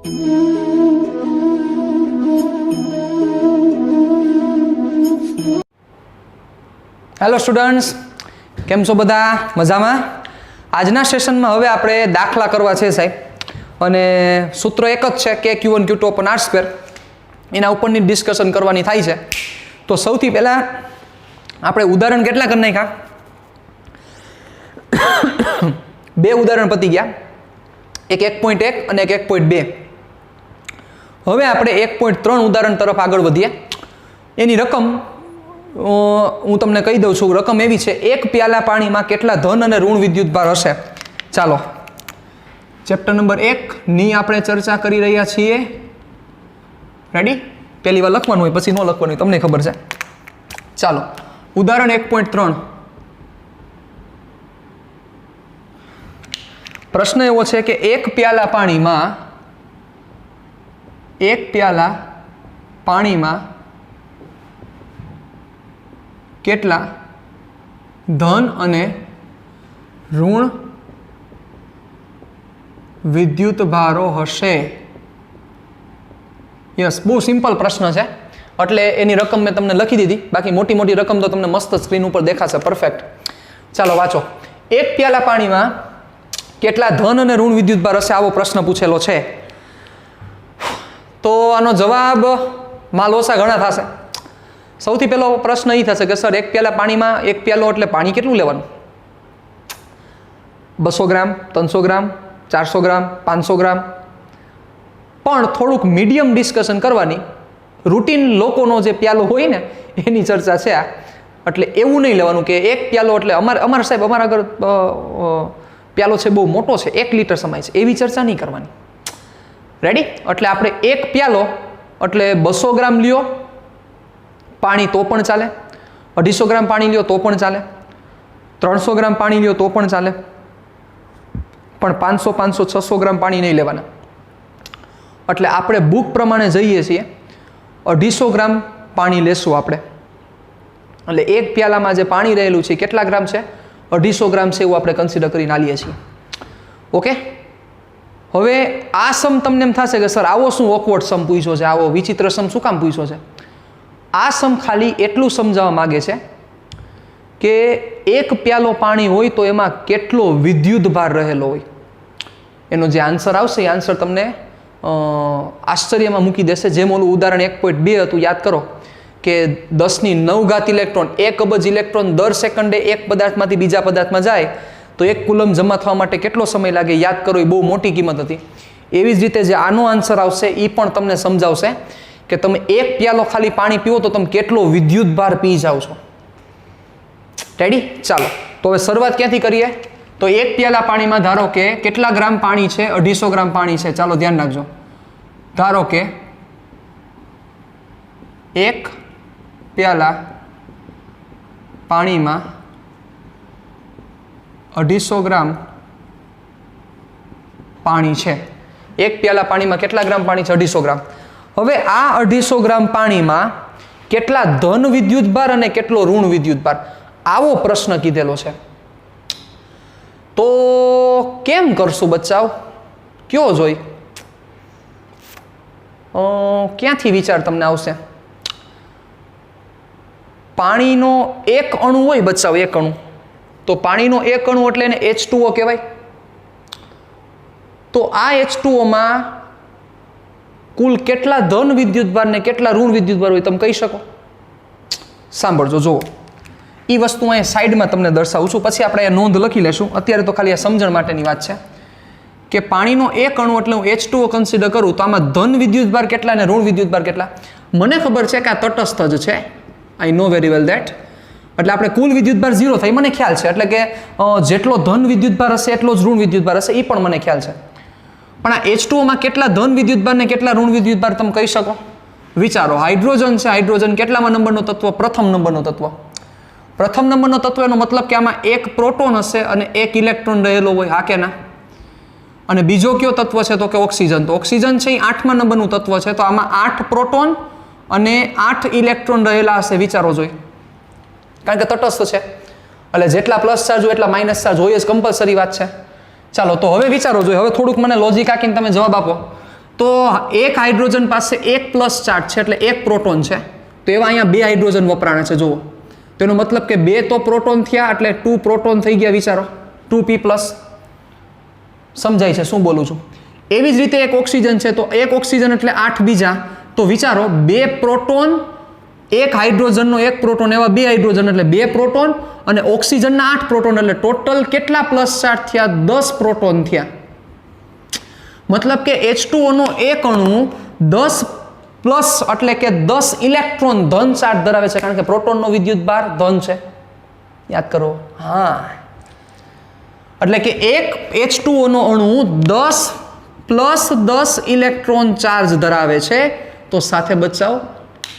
Hello students, કેમ છો બધા? મજામાં? આજના સેશનમાં હવે આપણે દાખલા કરવા છે સાહેબ, અને સૂત્ર એક જ છે કે Q1 Q2 upon R square. એના ઉપરની ડિસ્કશન કરવાની થાય છે. તો સૌથી પહેલાં આપણે ઉદાહરણ કેટલા કરી નાખ્યા? 2 ઉદાહરણ પતી ગયા, એક 1.1 અને એક 1.2. હવે આપણે 1.3 ઉદાહરણ તરફ આગળ વધીએ. એની રકમ હું તમને કહી દઉં છું. રકમ એવી છે, 1 પ્યાલા પાણીમાં કેટલા ધન અને ઋણ વિદ્યુતભાર હશે. ચાલો, ચેપ્ટર નંબર 1 ની આપણે ચર્ચા કરી રહ્યા છીએ. રેડી? પહેલી વાર લખવાનું હોય, પછી ન લખવાનું હોય, તમને ખબર છે. ચાલો, ઉદાહરણ 1.3. પ્રશ્ન એવો છે કે 1 પ્યાલા પાણીમાં કેટલા ધન અને ઋણ વિદ્યુતભારો હશે? યસ, બહુ સિમ્પલ પ્રશ્ન છે, એટલે એની રકમ મેં તમને લખી દીધી. બાકી મોટી મોટી રકમ તો તમને મસ્ત સ્ક્રીન ઉપર દેખાશે. પરફેક્ટ. ચાલો વાંચો. 1 પ્યાલા પાણીમાં કેટલા ધન અને ઋણ વિદ્યુતભાર હશે, આવો પ્રશ્ન પૂછેલો છે. તો આનો જવાબ લોસા ઘણા થશે. સૌથી પહેલો પ્રશ્ન એ થશે કે સર 1 પ્યાલા પાણીમાં, 1 પ્યાલો એટલે પાણી કેટલું લેવાનું? 200 ગ્રામ, 300 ગ્રામ, 400 ગ્રામ, 500 ગ્રામ. પણ થોડુંક મીડિયમ ડિસ્કશન કરવાની. રૂટીન લોકોનો જે પ્યાલો હોય ને એની ચર્ચા છે આ. એટલે એવું નહીં લેવાનું કે 1 પ્યાલો એટલે અમારા સાહેબ અમારા આગળ પ્યાલો છે બહુ મોટો છે, 1 લીટર સમાય છે, એવી ચર્ચા નહીં કરવાની. રેડી? એટલે આપણે 1 પ્યાલો એટલે 200 ગ્રામ લ્યો પાણી તો પણ ચાલે, 250 ગ્રામ પાણી લ્યો તો પણ ચાલે, 300 ગ્રામ પાણી લ્યો તો પણ ચાલે, પણ 500, 500, 600 ગ્રામ પાણી નહીં લેવાના. એટલે આપણે બુક પ્રમાણે જઈએ છીએ, 250 ગ્રામ પાણી લેશું આપણે. એટલે 1 પ્યાલામાં જે પાણી રહેલું છે કેટલા ગ્રામ છે? 250 ગ્રામ છે, એવું આપણે કન્સિડર કરીને આલીએ છીએ. ઓકે? હવે આ સમ તમને એમ થશે કે સર આવો શું ઓકવર્ડ સમ પૂછ્યો છે, આવો વિચિત્ર સમ શું કામ પૂછ્યો છે? આ સમ ખાલી એટલું સમજાવવા માગે છે કે 1 પ્યાલો પાણી હોય તો એમાં કેટલો વિદ્યુતભાર રહેલો હોય. એનો જે આન્સર આવશે એ આન્સર તમને આશ્ચર્યમાં મૂકી દેશે. જેમ ઓલું ઉદાહરણ 1.2 હતું, યાદ કરો કે 10⁹ ઇલેક્ટ્રોન, 1 અબજ ઇલેક્ટ્રોન દર સેકન્ડે એક પદાર્થમાંથી બીજા પદાર્થમાં જાય તો 1 કુલમ જમા થવા માટે કેટલો સમય લાગે? યાદ કરો, એ બહુ મોટી કિંમત હતી. એવી જ રીતે જે આનો આન્સર આવશે એ પણ તમને સમજાવશે કે તમે 1 પ્યાલો ખાલી પાણી પીવો તો તમે કેટલો વિદ્યુતભાર પી જાઓ છો. રેડી? ચાલો, તો હવે શરૂઆત ક્યાંથી કરીએ? તો 1 પ્યાલા પાણીમાં ધારો કે કેટલા ગ્રામ પાણી છે? 250 ગ્રામ પાણી છે. ચાલો ધ્યાન રાખજો. ધારો કે 1 પ્યાલા પાણીમાં 250 ગ્રામ પાણી છે. 1 પ્યાલા પાણીમાં કેટલા ગ્રામ પાણી છે? 250 ગ્રામ. હવે આ 250 ગ્રામ પાણીમાં કેટલા ધન વિદ્યુતભાર અને કેટલો ઋણ વિદ્યુતભાર, આવો પ્રશ્ન કીધેલો છે. તો કેમ કરશું બચ્ચાઓ? કયો જોઈ? ક્યાંથી વિચાર તમને આવશે? પાણીનો એક અણુ હોય બચ્ચાઓ, એક અણુ. તો પાણીનો એક અણુ એટલે એને H2O કહેવાય. તો આ H2Oમાં કુલ કેટલા ધન વિદ્યુતભાર ને કેટલા ઋણ વિદ્યુતભાર હોય તમે કહી શકો? સાંભળજો, જુઓ. એ વસ્તુ અહીંયા સાઈડમાં તમને દર્શાવું છું, પછી આપણે અહીંયા નોંધ લખી લેશું. અત્યારે તો ખાલી આ સમજણ માટેની વાત છે કે પાણીનો એક અણુ એટલે હું H2O કન્સિડર કરું તો આમાં ધન વિદ્યુતભાર કેટલા અને ઋણ વિદ્યુતભાર કેટલા? મને ખબર છે કે આ તટસ્થ જ છે, આઈ નો વેરી વેલ ધેટ. એટલે આપણે કુલ વિદ્યુતભાર 0 થાય મને ખ્યાલ છે. એટલે કે જેટલો ધન વિદ્યુતભાર હશે એટલો જ ઋણ વિદ્યુતભાર હશે, એ પણ મને ખ્યાલ છે. પણ આ H2Oમાં કેટલા ધન વિદ્યુતભાર ને કેટલા ઋણ વિદ્યુતભાર તમે કહી શકો? વિચારો. હાઇડ્રોજન છે, હાઇડ્રોજન કેટલામાં નંબરનો તત્વ? પ્રથમ નંબરનો તત્વ. પ્રથમ નંબરનો તત્વ એનો મતલબ કે આમાં 1 પ્રોટોન હશે અને 1 ઇલેક્ટ્રોન રહેલો હોય, હા કે ના? અને બીજો કયો તત્વ છે તો કે ઓક્સિજન. તો ઓક્સિજન છે એ 8મા નંબરનું તત્વ છે. તો આમાં 8 પ્રોટોન અને 8 ઇલેક્ટ્રોન રહેલા હશે. વિચારો જોઈ, કારણ કે તટસ્થ છે એટલે જેટલા પ્લસ ચાર્જ હોય એટલા માઇનસ ચાર્જ હોય જ, કમ્પલસરી વાત છે. ચાલો, તો હવે વિચારો જોઈએ. હવે થોડુંક મને લોજિક આંકીને તમે જવાબ આપો. તો એક હાઇડ્રોજન પાસે એક પ્લસ ચાર્જ છે એટલે એક પ્રોટોન છે, તો એવા અહીંયા 2 હાઇડ્રોજન વપરાણે છે. જુઓ, તેનો મતલબ કે 2 તો પ્રોટોન થયા એટલે 2 પ્રોટોન થઈ ગયા. વિચારો 2p+. સમજાય છે શું બોલું છું? એવી જ રીતે એક ઓક્સિજન છે, તો એક ઓક્સિજન એટલે 8 બીજા. તો વિચારો 2 પ્રોટોન, એક હાઇડ્રોજનનો એક પ્રોટોન, એવા 2 હાઇડ્રોજન એટલે 2 પ્રોટોન, અને ઓક્સિજનના 8 પ્રોટોન એટલે ટોટલ કેટલા પ્લસ ચાર્જ થયા? 10 પ્રોટોન થયા. મતલબ કે H2O નો એક અણુ 10 પ્લસ એટલે કે 10 ઇલેક્ટ્રોન ધન ચાર્જ ધરાવે છે, કારણ કે પ્રોટોનનો વિદ્યુતભાર ધન છે. યાદ કરો. હા, એટલે કે એક H2O નો અણુ 10 પ્લસ 10 ઇલેક્ટ્રોન ચાર્જ ધરાવે છે, તો સાથે બચાવ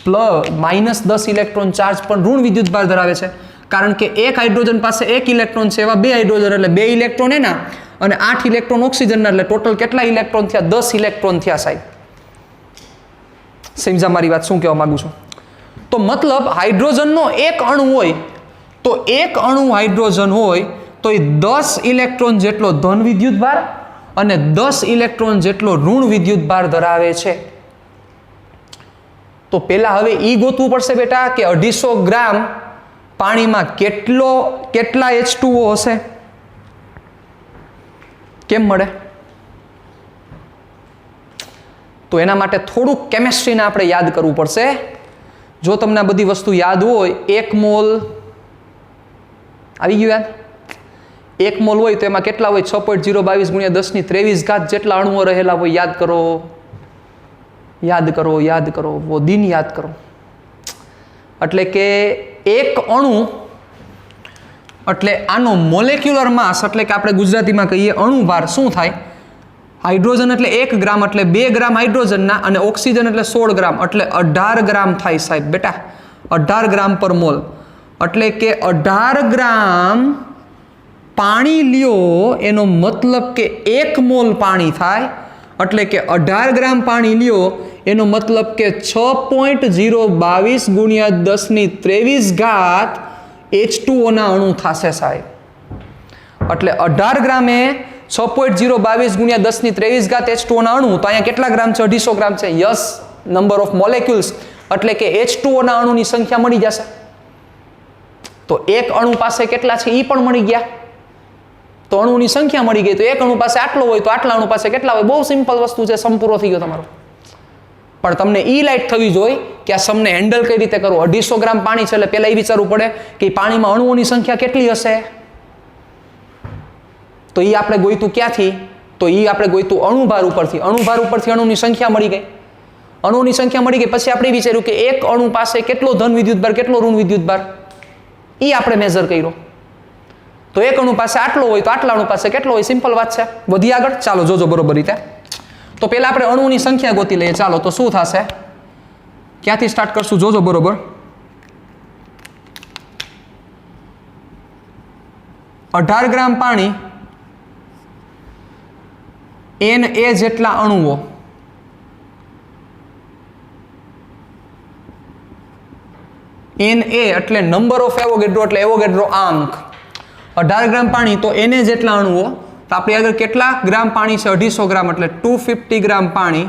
-10 ઇલેક્ટ્રોન ચાર્જ પણ ઋણ વિદ્યુતભાર ધરાવે છે, કારણ કે એક હાઇડ્રોજન પાસે એક ઇલેક્ટ્રોન છે, એવા 2 હાઇડ્રોજન એટલે 2 ઇલેક્ટ્રોન એના અને 8 ઇલેક્ટ્રોન ઓક્સિજનના, એટલે ટોટલ કેટલા ઇલેક્ટ્રોન થયા? 10 ઇલેક્ટ્રોન થયા. સાહેબ સમજા મારી વાત શું કહેવા માંગુ છું? તો મતલબ હાઇડ્રોજનનો એક અણુ હોય, તો એક અણુ હાઇડ્રોજન હોય તો એ 10 ઇલેક્ટ્રોન જેટલો ધન વિદ્યુતભાર અને 10 ઇલેક્ટ્રોન જેટલો ઋણ વિદ્યુતભાર ધરાવે છે. તો પહેલા હવે ઈ ગોતવું પડશે બેટા કે 250 ગ્રામ પાણીમાં કેટલા H2O હશે? કેમ મળે? તો એના માટે થોડુંક કેમેસ્ટ્રીને આપણે યાદ કરવું પડશે. જો તમને આ બધી વસ્તુ યાદ હોય, 1 મોલ આવી ગયું યાદ? 1 મોલ હોય તો એમાં કેટલા હોય? 6.022 × 10⁻23 જેટલા અણુઓ રહેલા હોય. યાદ કરો, યાદ કરો, યાદ કરો, વો દિન યાદ કરો. એટલે કે એક અણુ એટલે આનો મોલેક્યુલર માસ એટલે કે આપણે ગુજરાતીમાં કહીએ અણુભાર શું થાય? હાઇડ્રોજન એટલે 1 ગ્રામ એટલે 2 ગ્રામ હાઇડ્રોજનના, અને ઓક્સિજન એટલે 16 ગ્રામ એટલે 18 ગ્રામ થાય. સાહેબ બેટા 18 ગ્રામ પર મોલ, એટલે કે 18 ગ્રામ પાણી લ્યો એનો મતલબ કે 1 મોલ પાણી થાય, એટલે કે 18 ગ્રામ પાણી લ્યો એનો મતલબ કે 6.022 × 10⁻23 H2O ના અણુ થશે. સાહેબ એટલે 18 ગ્રામે 6.022 × 10⁻23 H2O ના અણુ, તો અહીંયા કેટલા ગ્રામ છે? 250 ગ્રામ છે. યસ, નંબર ઓફ મોલેક્યુલ્સ એટલે કે H2O ના અણુની સંખ્યા મળી જશે. તો એક અણુ પાસે કેટલા છે એ પણ મળી ગયા, તો અણુની સંખ્યા મળી ગઈ. તો એક અણુ પાસે આટલો હોય તો આટલા અણુ પાસે કેટલા હોય? બહુ સિમ્પલ વસ્તુ છે, સમ પૂરો થઈ ગયો તમારો. પણ તમને ઈ લાઈટ થવી જોઈએ કે આ સમને હેન્ડલ કઈ રીતે કરવું. 250 ગ્રામ પાણી છે એટલે પહેલા એ વિચારવું પડે કે પાણીમાં અણુઓની સંખ્યા કેટલી હશે. તો એ આપણે ગોઈતું ક્યાંથી? તો એ આપણે ગોઈતું અણુભાર ઉપરથી. અણુભાર ઉપરથી અણુની સંખ્યા મળી ગઈ. અણુની સંખ્યા મળી ગઈ પછી આપણે વિચાર્યું કે એક અણુ પાસે કેટલો ધન વિદ્યુતભાર, કેટલો ઋણ વિદ્યુતભાર, એ આપણે મેઝર કર્યો. તો એક અણુ પાસે આટલો હોય તો આટલા અણુ પાસે કેટલો હોય? સિમ્પલ વાત છે. વધી આગળ ચાલો જોજો બરોબર રીતે. તો પહેલા આપણે અણુની સંખ્યા ગોતી લઈએ. ચાલો તો શું થશે? ક્યાંથી સ્ટાર્ટ કરશું? જોજો બરોબર. 18 ગ્રામ પાણી, Na જેટલા અણુઓ, Na એટલે નંબર ઓફ એવોગેડ્રો એટલે એવોગેડ્રો આંક. 18 ગ્રામ પાણી તો Na જેટલા અણુઓ, તો આપણી આગળ કેટલા ગ્રામ પાણી છે? 250 ગ્રામ એટલે 250 ગ્રામ પાણી,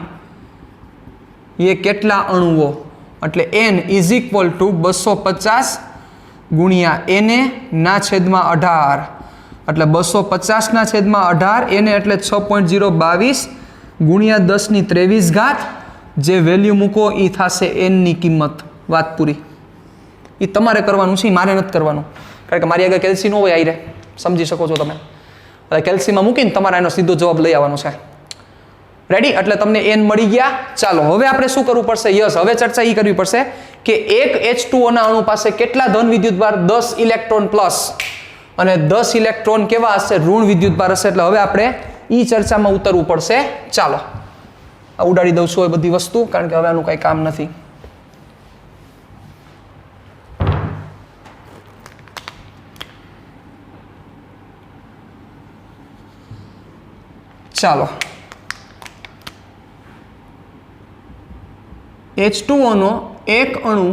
એ કેટલા અણુઓ? એટલે N = 250 ગુણ્યા Na ના છેદમાં 18 એટલે 250 ના છેદમાં 18, Na એટલે 6.022 ગુણ્યા 10⁻23 જે વેલ્યુ મૂકો એ થશે N ની કિંમત. વાત પૂરી. એ તમારે કરવાનું છે, મારે નથી કરવાનું, કારણ કે મારી આગળ કેલ્સી ન હોય. આઈ સમજી શકો છો તમે. એટલે કેલ્સીમાં મૂકીને તમારે એનો સીધો જવાબ લઈ આવવાનો છે. રેડી? એટલે તમને N મળી ગયા. ચાલો હવે આપણે શું કરવું પડશે? યસ, હવે ચર્ચા એ કરવી પડશે કે એક H2O ના અણુ પાસે કેટલા ધન વિદ્યુતભાર? 10 ઇલેક્ટ્રોન પ્લસ, અને 10 ઇલેક્ટ્રોન કેવા હશે? ઋણ વિદ્યુતભાર હશે. એટલે હવે આપણે ઈ ચર્ચામાં ઉતરવું પડશે. ચાલો ઉડાડી દઉં છું એ બધી વસ્તુ, કારણ કે હવે આનું કંઈ કામ નથી. ચાલો H2O નો એક અણુ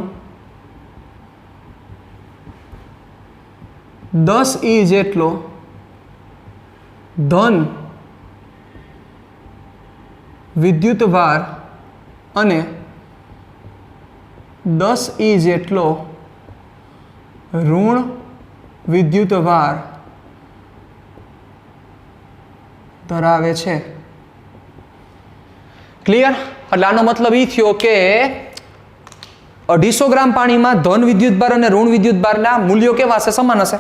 10 E જેટલો ધન વિદ્યુતભાર અને 10 E જેટલો ઋણ વિદ્યુતભાર ધરાવે છે. ક્લિયર? એટલે આનો મતલબ એ થયો કે 250 ગ્રામ પાણીમાં ધન વિદ્યુતભાર અને ઋણ વિદ્યુતભારના મૂલ્યો કેવા હશે? સમાન હશે,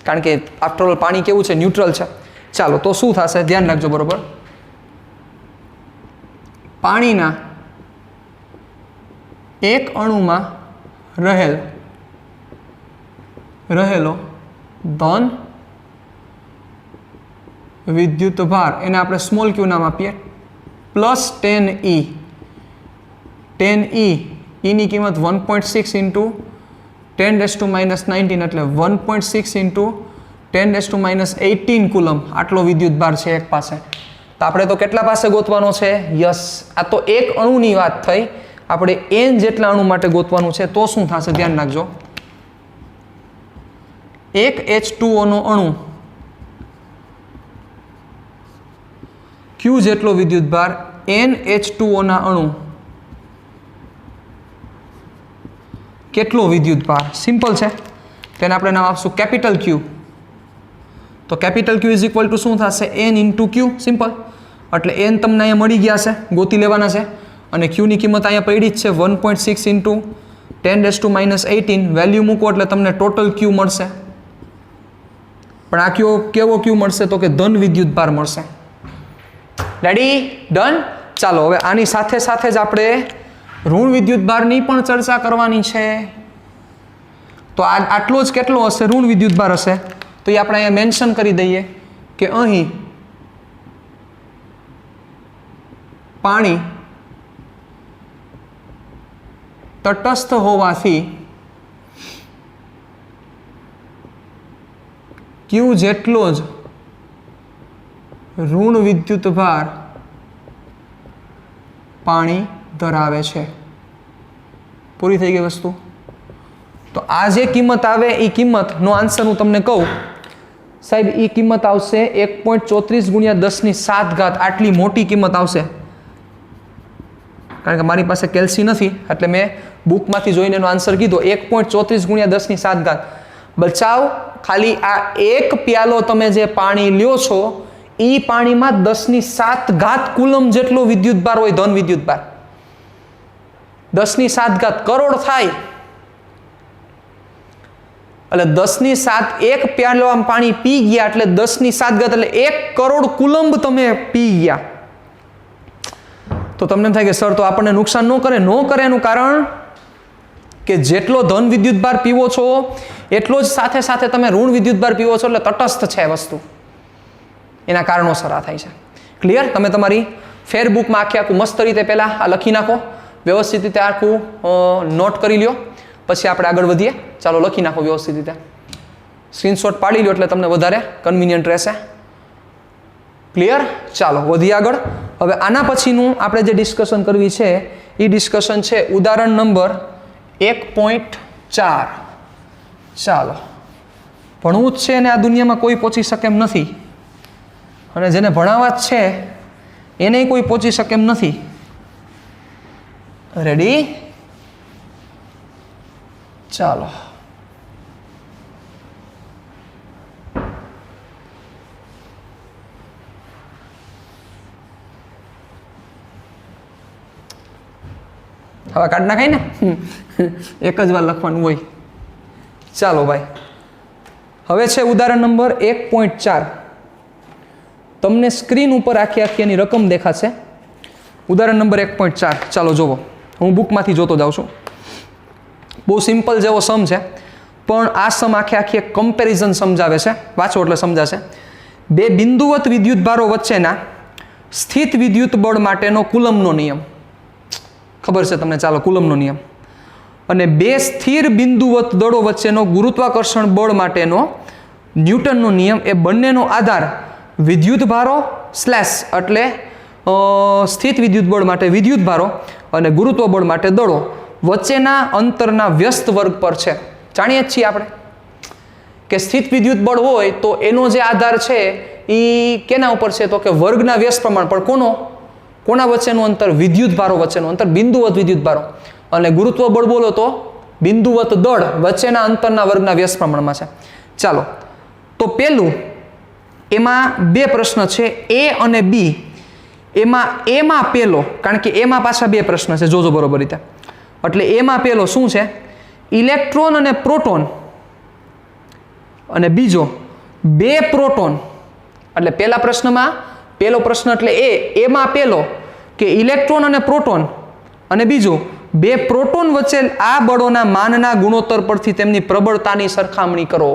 કારણ કે આફ્ટર ઓલ પાણી કેવું છે? ન્યુટ્રલ છે. ચાલો તો શું થશે? ધ્યાન રાખજો બરોબર. પાણીના એક અણુમાં રહેલો ધન વિદ્યુતભાર, એને આપણે સ્મોલ ક્યુ નામ આપીએ, પ્લસ 10E. 10E ની કિંમત 1.6 ઇન્ટુ 10⁻⁻19 એટલે 1.6 ઇન્ટુ 10⁻⁻18 કુલમ આટલો વિદ્યુતભાર છે એક પાસે. તો આપણે તો કેટલા પાસે ગોતવાનો છે? યસ, આ તો એક અણુની વાત થઈ, આપણે n જેટલા અણુ માટે ગોતવાનું છે. તો શું થશે? ધ્યાન રાખજો. એક H2O નો અણુ Q જેટલો વિદ્યુતભાર, NH2O ના અણુ કેટલો વિદ્યુતભાર? સિમ્પલ છે, તેને આપણે નામ આપશું કેપિટલ Q. તો capital Q is equal two શું થશે? N into Q. સિમ્પલ. એટલે n તમને અહીંયા મળી ગયા છે, ગોતી લેવાના છે, અને Q ની કિંમત અહીંયા પડી જ છે 1.6 ઇન્ટુ 10⁻⁻18. વેલ્યુ મૂકો એટલે તમને ટોટલ Q મળશે. પણ આ કેવો Q મળશે? તો કે ધન વિદ્યુતભાર મળશે. રેડી? ડન? ચાલો હવે આની સાથે સાથે જ આપણે ઋણ વિદ્યુતભારની પણ ચર્ચા કરવાની છે. તો આટલો જ કેટલો હશે? ઋણ વિદ્યુતભાર હશે. તો એ આપણે અહીંયા મેન્શન કરી દઈએ કે અહીં પાણી તટસ્થ હોવાથી Q જેટલો જ ઋણ વિદ્યુતભાર પાણી ધરાવે છે. પૂરી થઈ ગઈ વસ્તુ. તો આ જે કિંમત આવે એ કિંમતનો આન્સર હું તમને કહું સાહેબ, એ કિંમત આવશે 1.34 × 10⁷. આટલી મોટી કિંમત આવશે. કારણ કે મારી પાસે કેલ્સી નથી એટલે મેં બુકમાંથી જોઈને એનો આન્સર કીધો 1.34 × 10⁷. બચાવ ખાલી આ એક પ્યાલો તમે જે પાણી લ્યો છો એ પાણીમાં 10⁷ કુલમ જેટલો વિદ્યુતભાર હોય, ધન વિદ્યુતભાર. 10⁷ કરોડ થાય. એટલે 10⁷ એક પ્યાલો આમ પાણી પી ગયા એટલે 10⁷ એટલે 1 કરોડ કુલંબ તમે પી ગયા. તો તમને એમ થાય કે સર તો આપણને નુકસાન ન કરે? ન કરે. એનું કારણ કે જેટલો ધન વિદ્યુતભાર પીવો છો એટલો જ સાથે સાથે તમે ઋણ વિદ્યુતભાર પીવો છો, એટલે તટસ્થ છે વસ્તુ. એના કારણોસર આ થાય છે. ક્લિયર? તમે તમારી ફેરબુકમાં આખું મસ્ત રીતે પહેલાં આ લખી નાખો, વ્યવસ્થિત રીતે આખું નોટ કરી લ્યો, પછી આપણે આગળ વધીએ. ચાલો લખી નાખો વ્યવસ્થિત રીતે, સ્ક્રીનશોટ પાડી લો એટલે તમને વધારે કન્વિનિયન્ટ રહેશે. ક્લિયર? ચાલો વધીએ આગળ. હવે આના પછીનું આપણે જે ડિસ્કશન કરવી છે એ ડિસ્કશન છે ઉદાહરણ નંબર 1.4. ચાલો, ભણવું જ છે અને આ દુનિયામાં કોઈ પહોંચી શકે એમ નથી, અને જેને ભણાવવા જ છે એને કોઈ પહોંચી શકે એમ નથી. રેડી? ચાલો. હવે કાઢ નાખાય ને, એક જ વાર લખવાનું હોય. ચાલો ભાઈ, હવે છે ઉદાહરણ નંબર 1.4. તમને સ્ક્રીન ઉપર આખી એની રકમ દેખાશે. ઉદાહરણ નંબર 1.4. ચાલો જોવો, હું બુકમાંથી જોતો જાઉં છું. બહુ સિમ્પલ જેવો સમ છે, પણ આ સમ આખી એક કમ્પેરિઝન સમજાવે છે. વાંચો એટલે સમજાશે. બે બિંદુવત વિદ્યુતભારો વચ્ચેના સ્થિત વિદ્યુત બળ માટેનો કુલમનો નિયમ ખબર છે તમને? ચાલો, કુલમનો નિયમ. અને બે સ્થિર બિંદુવત દળો વચ્ચેનો ગુરુત્વાકર્ષણ બળ માટેનો ન્યૂટનનો નિયમ. એ બંનેનો આધાર વિદ્યુતભારો સ્લેશ એટલે સ્થિત વિદ્યુત બળ માટે વિદ્યુતભારો અને ગુરુત્વ બળ માટે દળો વચ્ચેના અંતરના વ્યસ્ત વર્ગ પર છે. જાણીએ જ છીએ આપણે કે સ્થિત વિદ્યુત બળ હોય તો એનો જે આધાર છે એ કેના ઉપર છે? તો કે વર્ગના વ્યસ્ત પ્રમાણ પર. કોનો? કોના વચ્ચેનું અંતર? વિદ્યુત ભારો વચ્ચેનું અંતર, બિંદુવત વિદ્યુત ભારો. અને ગુરુત્વ બળ બોલો તો બિંદુવત દળ વચ્ચેના અંતરના વર્ગના વ્યસ્ત પ્રમાણમાં છે. ચાલો, તો પેલું એમાં બે પ્રશ્ન છે, એ અને બી. એમાં પેલો, કારણ કે એમાં પાછા બે પ્રશ્ન છે, જોજો બરોબર રીતે. એટલે એમાં પેલો શું છે? ઇલેક્ટ્રોન અને પ્રોટોન, અને બીજો બે પ્રોટોન. એટલે પહેલા પ્રશ્નમાં પહેલો પ્રશ્ન એટલે એમાં પેલો કે ઇલેક્ટ્રોન અને પ્રોટોન, અને બીજું બે પ્રોટોન વચ્ચે આ બળોના માનના ગુણોત્તર પરથી તેમની પ્રબળતાની સરખામણી કરો.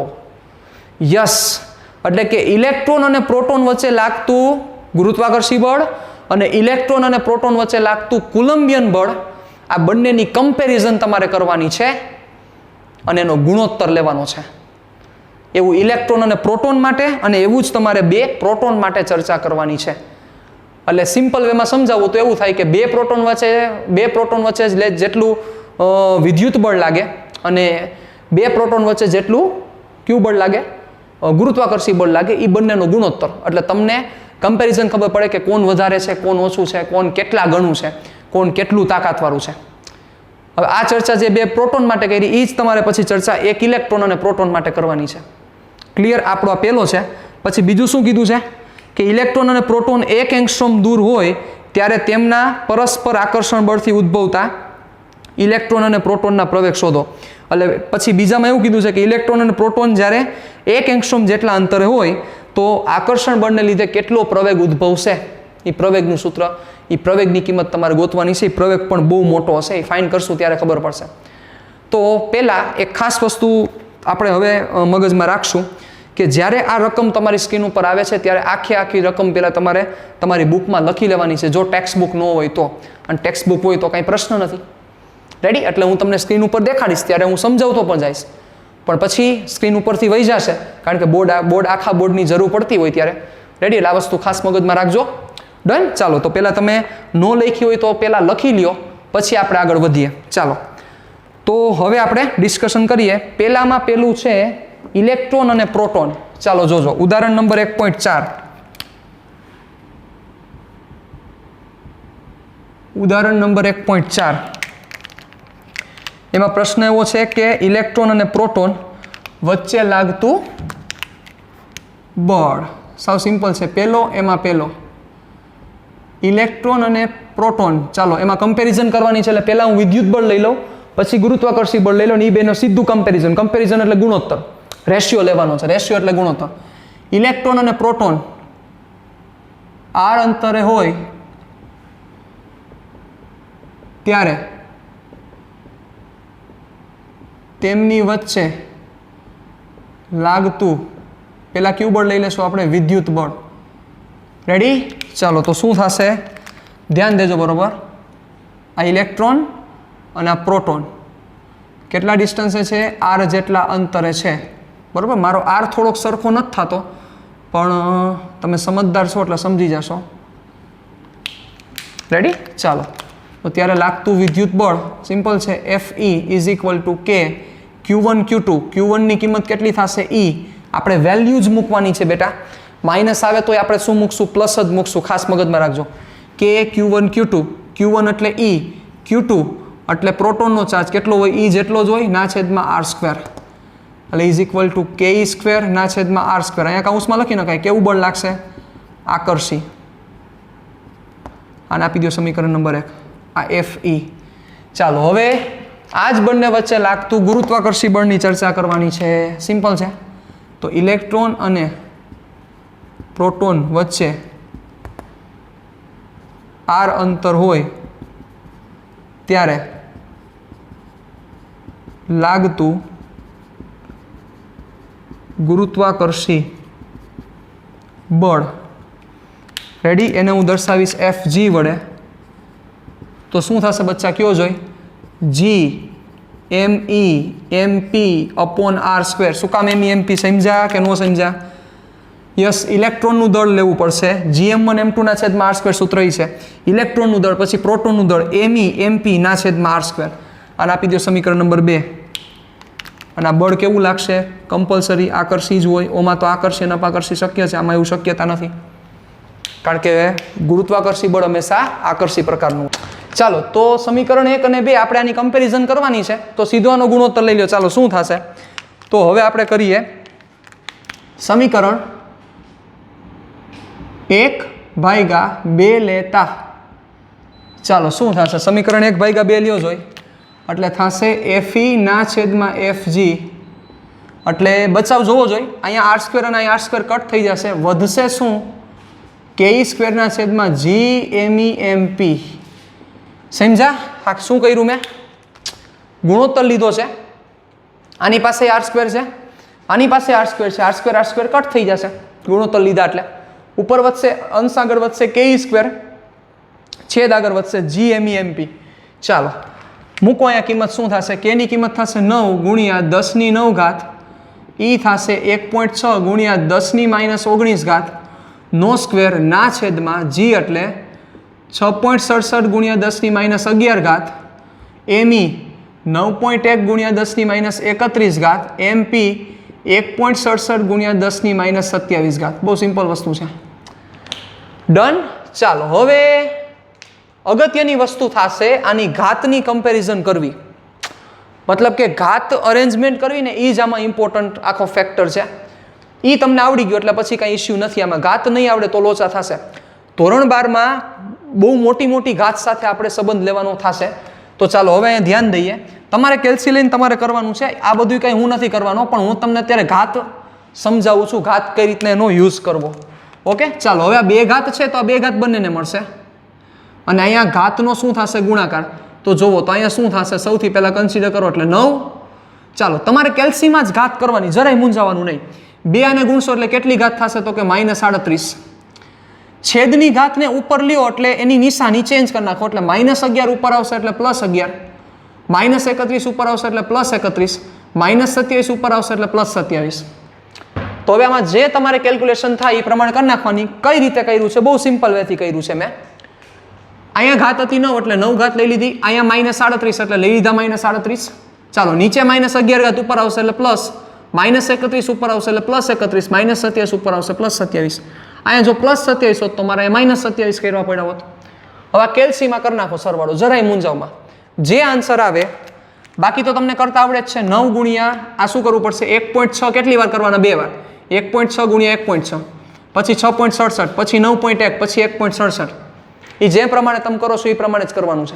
યસ, એટલે કે ઇલેક્ટ્રોન અને પ્રોટોન વચ્ચે લાગતું ગુરુત્વાકર્ષી બળ અને ઇલેક્ટ્રોન અને પ્રોટોન વચ્ચે લાગતું કુલંબિયન બળ, આ બંનેની કમ્પેરિઝન તમારે કરવાની છે અને એનો ગુણોત્તર લેવાનો છે. એવું ઇલેક્ટ્રોન અને પ્રોટોન માટે, અને એવું જ તમારે બે પ્રોટોન માટે ચર્ચા કરવાની છે. એટલે સિમ્પલ વેમાં સમજાવવું તો એવું થાય કે બે પ્રોટોન વચ્ચે જેટલું વિદ્યુત બળ લાગે અને બે પ્રોટોન વચ્ચે જેટલું ક્યુ બળ લાગે, ગુરુત્વાકર્ષી બળ લાગે, એ બંનેનો ગુણોત્તર. એટલે તમને કમ્પેરિઝન ખબર પડે કે કોણ વધારે છે, કોણ ઓછું છે, કોણ કેટલા ગણું છે, કોણ કેટલું તાકાતવાળું છે. હવે આ ચર્ચા જે બે પ્રોટોન માટે કરી, એ જ તમારે પછી ચર્ચા એક ઇલેક્ટ્રોન અને પ્રોટોન માટે કરવાની છે. ક્લિયર? આપણો આ પહેલો છે. પછી બીજું શું કીધું છે કે ઇલેક્ટ્રોન અને પ્રોટોન 1 એંગસ્ટ્રોમ દૂર હોય ત્યારે તેમના પરસ્પર આકર્ષણ બળથી ઉદ્ભવતા ઇલેક્ટ્રોન અને પ્રોટોનના પ્રવેગ શોધો. એટલે પછી બીજામાં એવું કીધું છે કે ઇલેક્ટ્રોન અને પ્રોટોન જ્યારે 1 એંગસ્ટ્રોમ જેટલા અંતરે હોય તો આકર્ષણ બળને લીધે કેટલો પ્રવેગ ઉદ્ભવશે, એ પ્રવેગનું સૂત્ર, એ પ્રવેગની કિંમત તમારે ગોતવાની છે. એ પ્રવેગ પણ બહુ મોટો હશે, એ ફાઇન કરશું ત્યારે ખબર પડશે. તો પહેલાં એક ખાસ વસ્તુ આપણે હવે મગજમાં રાખશું કે જ્યારે આ રકમ તમારી સ્ક્રીન ઉપર આવે છે ત્યારે આખી રકમ પહેલાં તમારે તમારી બુકમાં લખી લેવાની છે, જો ટેક્સ્ટ બુક ન હોય તો. અને ટેક્સ્ટ બુક હોય તો કાંઈ પ્રશ્ન નથી. રેડી? એટલે હું તમને સ્ક્રીન ઉપર દેખાડીશ ત્યારે હું સમજાવતો પણ જઈશ, પણ પછી સ્ક્રીન ઉપરથી વહી જશે, કારણ કે બોર્ડ આખા બોર્ડની જરૂર પડતી હોય ત્યારે. રેડી? એટલે આ વસ્તુ ખાસ મગજમાં રાખજો. ડન? ચાલો, તો પહેલાં તમે નો લખી હોય તો પહેલાં લખી લ્યો, પછી આપણે આગળ વધીએ. ચાલો, તો હવે આપણે ડિસ્કશન કરીએ. પહેલામાં પેલું છે ઇલેક્ટ્રોન અને પ્રોટોન. ચાલો જોજો, ઉદાહરણ નંબર 1.4. ઉદાહરણ નંબર 1.4. એમાં પ્રશ્ન એવો છે કે ઇલેક્ટ્રોન અને પ્રોટોન વચ્ચે લાગતું બળ. સાવ સિમ્પલ છે. એમાં પેલો ઇલેક્ટ્રોન અને પ્રોટોન. ચાલો, એમાં કમ્પેરિઝન કરવાની છે. એટલે પહેલા હું વિદ્યુત બળ લઈ લઉં, પછી ગુરુત્વાકર્ષી બળ લઈ લઉં, એ બેનો સીધું કમ્પેરિઝન એટલે ગુણોત્તર, રેશિયો લેવાનો છે. રેશિયો એટલે ગુણોત્તર. ઇલેક્ટ્રોન અને પ્રોટોન r અંતરે હોય ત્યારે તેમની વચ્ચે લાગતું, પેલા ક્યુ બળ લઈ લેશું આપણે, વિદ્યુત બળ. રેડી? ચાલો, તો શું થશે? ધ્યાન દેજો બરોબર. આ ઇલેક્ટ્રોન અને આ પ્રોટોન કેટલા ડિસ્ટન્સે છે? r જેટલા અંતરે છે. બરોબર? મારો r થોડોક સરખો નથી થતો, પણ તમે સમજદાર છો એટલે સમજી જશો. રેડી? ચાલો, તો ત્યારે લાગતું વિદ્યુત બળ સિમ્પલ છે, Fe is equal two K Q1 Q2. Q1ની કિંમત કેટલી થશે? E. આપણે વેલ્યુ જ મૂકવાની છે બેટા. માઇનસ આવે તો આપણે શું મૂકશું? પ્લસ જ મૂકશું. ખાસ મગજમાં રાખજો. K Q1 Q2. Q1 એટલે E, Q2 એટલે પ્રોટોનનો ચાર્જ કેટલો હોય? E જેટલો જ હોય, ના છેદમાં r સ્ક્વેર. એટલે is equal two Ke square ના છેદમાં r સ્ક્વેર. અહીંયા કૌંસમાં લખી નખાય. કેવું બળ લાગશે? આકર્ષી. આને આપી દો સમીકરણ નંબર 1, આ Fe. ચાલો, હવે આ જ બંને વચ્ચે લાગતું ગુરુત્વાકર્ષી બળની ચર્ચા કરવાની છે. સિમ્પલ છે. તો ઇલેક્ટ્રોન અને પ્રોટોન વચ્ચે r અંતર હોય ત્યારે લાગતું ગુરુત્વાકર્ષી બળ. રેડી? એને હું દર્શાવીશ Fg વડે. તો શું થશે બચ્ચા? કયો જોઈ? G me mp upon r square. શું કામ me mp? સમજ્યા કે નો સમજ્યા? યસ, ઇલેક્ટ્રોનનું દળ લેવું પડશે. gm1 m2 ના છેદમાં r સ્ક્વેર સૂત્ર છે. ઇલેક્ટ્રોનનું દળ, પછી પ્રોટોનનું દળ me mp ના છેદમાં r સ્ક્વેર. અને આપી દો સમીકરણ નંબર 2. અને આ બળ કેવું લાગશે? કમ્પલસરી આકર્ષી જ હોય. ઓમાં તો આકર્ષી અને અપાકર્ષી શક્ય છે, આમાં એવું શક્યતા નથી. કારણ કે ગુરુત્વાકર્ષી બળ હંમેશા આકર્ષી પ્રકારનું. ચાલો તો સમીકરણ 1 અને 2 આપણે આની કમ્પેરિઝન કરવાની છે. તો સીધો આનો ગુણોત્તર લઈ લો. ચાલો શું થશે? તો હવે આપણે કરીએ સમીકરણ 1/2 લેતા. ચાલો શું થશે? સમીકરણ 1/2 લ્યો જોઈ એટલે થશે FE ના છેદમાં FG. એટલે બચાવ જોવો જોઈએ. અહીંયા r² અને અહીંયા r² કટ થઈ જશે. વધશે શું? ke² ના છેદમાં GMEMP. સમજા? હા, શું કર્યું મેં? ગુણોત્તર લીધો છે. આની પાસે r² છે, આની પાસે r² છે. r² કટ થઈ જશે ગુણોત્તર લીધા એટલે. ઉપર વધશે અંશ, આગળ વધશે ke², છેદ આગળ વધશે GMEMP. ચાલો મૂકો અહીંયા કિંમત શું થશે? k ની કિંમત થશે 9 ગુણ્યા 10⁹ e થશે 1.6 ગુણ્યા 10⁻19 નો સ્ક્વેર ના છેદમાં g એટલે 6.67 ગુણ્યા 10⁻11 me 9.1 ગુણ્યા 10⁻31 mp 1.67 ગુણ્યા 10⁻27. બહુ સિમ્પલ વસ્તુ છે. ડન. ચાલો હવે અગત્યની વસ્તુ થશે આની ઘાતની કમ્પેરિઝન કરવી. મતલબ કે ઘાત અરેન્જમેન્ટ કરવી ને એ જ આમાં ઇમ્પોર્ટન્ટ આખો ફેક્ટર છે. એ તમને આવડી ગયો એટલે પછી કાંઈ ઇસ્યુ નથી. આમાં ઘાત નહીં આવડે તો લોચા થશે. ધોરણ 12માં બહુ મોટી મોટી ઘાત સાથે આપણે સંબંધ લેવાનો થશે. તો ચાલો હવે અહીંયા ધ્યાન દઈએ. તમારે કેલ્સી લઈને તમારે કરવાનું છે. આ બધું કંઈ હું નથી કરવાનો, પણ હું તમને અત્યારે ઘાત સમજાવું છું, ઘાત કઈ રીતના એનો યુઝ કરવો. ઓકે, ચાલો હવે આ 2 ઘાત છે તો આ 2 ઘાત બંનેને મળશે. અને અહીંયા ઘાતનો શું થશે? ગુણાકાર. તો જોવો તો અહીંયા શું થશે? સૌથી પહેલા કન્સિડર કરો એટલે 9. ચાલો તમારે કેલ્સીમાં જ ઘાત કરવાની, જરાય મૂંઝાવાનું નહીં. 2 આને ગુણશો એટલે કેટલી ઘાત થશે? તો કે -38. છેદની ઘાતને ઉપર લ્યો એટલે એની નિશાની ચેન્જ કરી નાખો એટલે -11 ઉપર આવશે એટલે +11, -31 ઉપર આવશે એટલે +31, -27 ઉપર આવશે એટલે +27. તો હવે આમાં જે તમારે કેલ્ક્યુલેશન થાય એ પ્રમાણે કરી નાખવાની. કઈ રીતે કર્યું છે? બહુ સિમ્પલ વેથી કર્યું છે મેં. અહીંયા ઘાત હતી 9 એટલે 9 ઘાત લઈ લીધી. અહીંયા -38 એટલે લઈ લીધા -38. ચાલો નીચે -11 ઉપર આવશે એટલે પ્લસ, -31 ઉપર આવશે એટલે +31, -27 ઉપર આવશે +27. અહીંયા જો +27 હોત તો મારે -27 કરવા પડ્યા હોત. હવે આ કેલ્સીમાં કરી નાખો સરવાળો, જરાય મૂંઝાવમાં. જે આન્સર આવે, બાકી તો તમને કરતા આવડે જ છે. 9 ગુણ્યા આ શું કરવું પડશે? 1.6 કેટલી વાર કરવાના? 2 વાર. 1.6 ગુણ્યા 1.6 પછી 6.67 પછી 9.1 પછી 1.67. એ જે પ્રમાણે તમે કરો છો એ પ્રમાણે જ કરવાનું છે.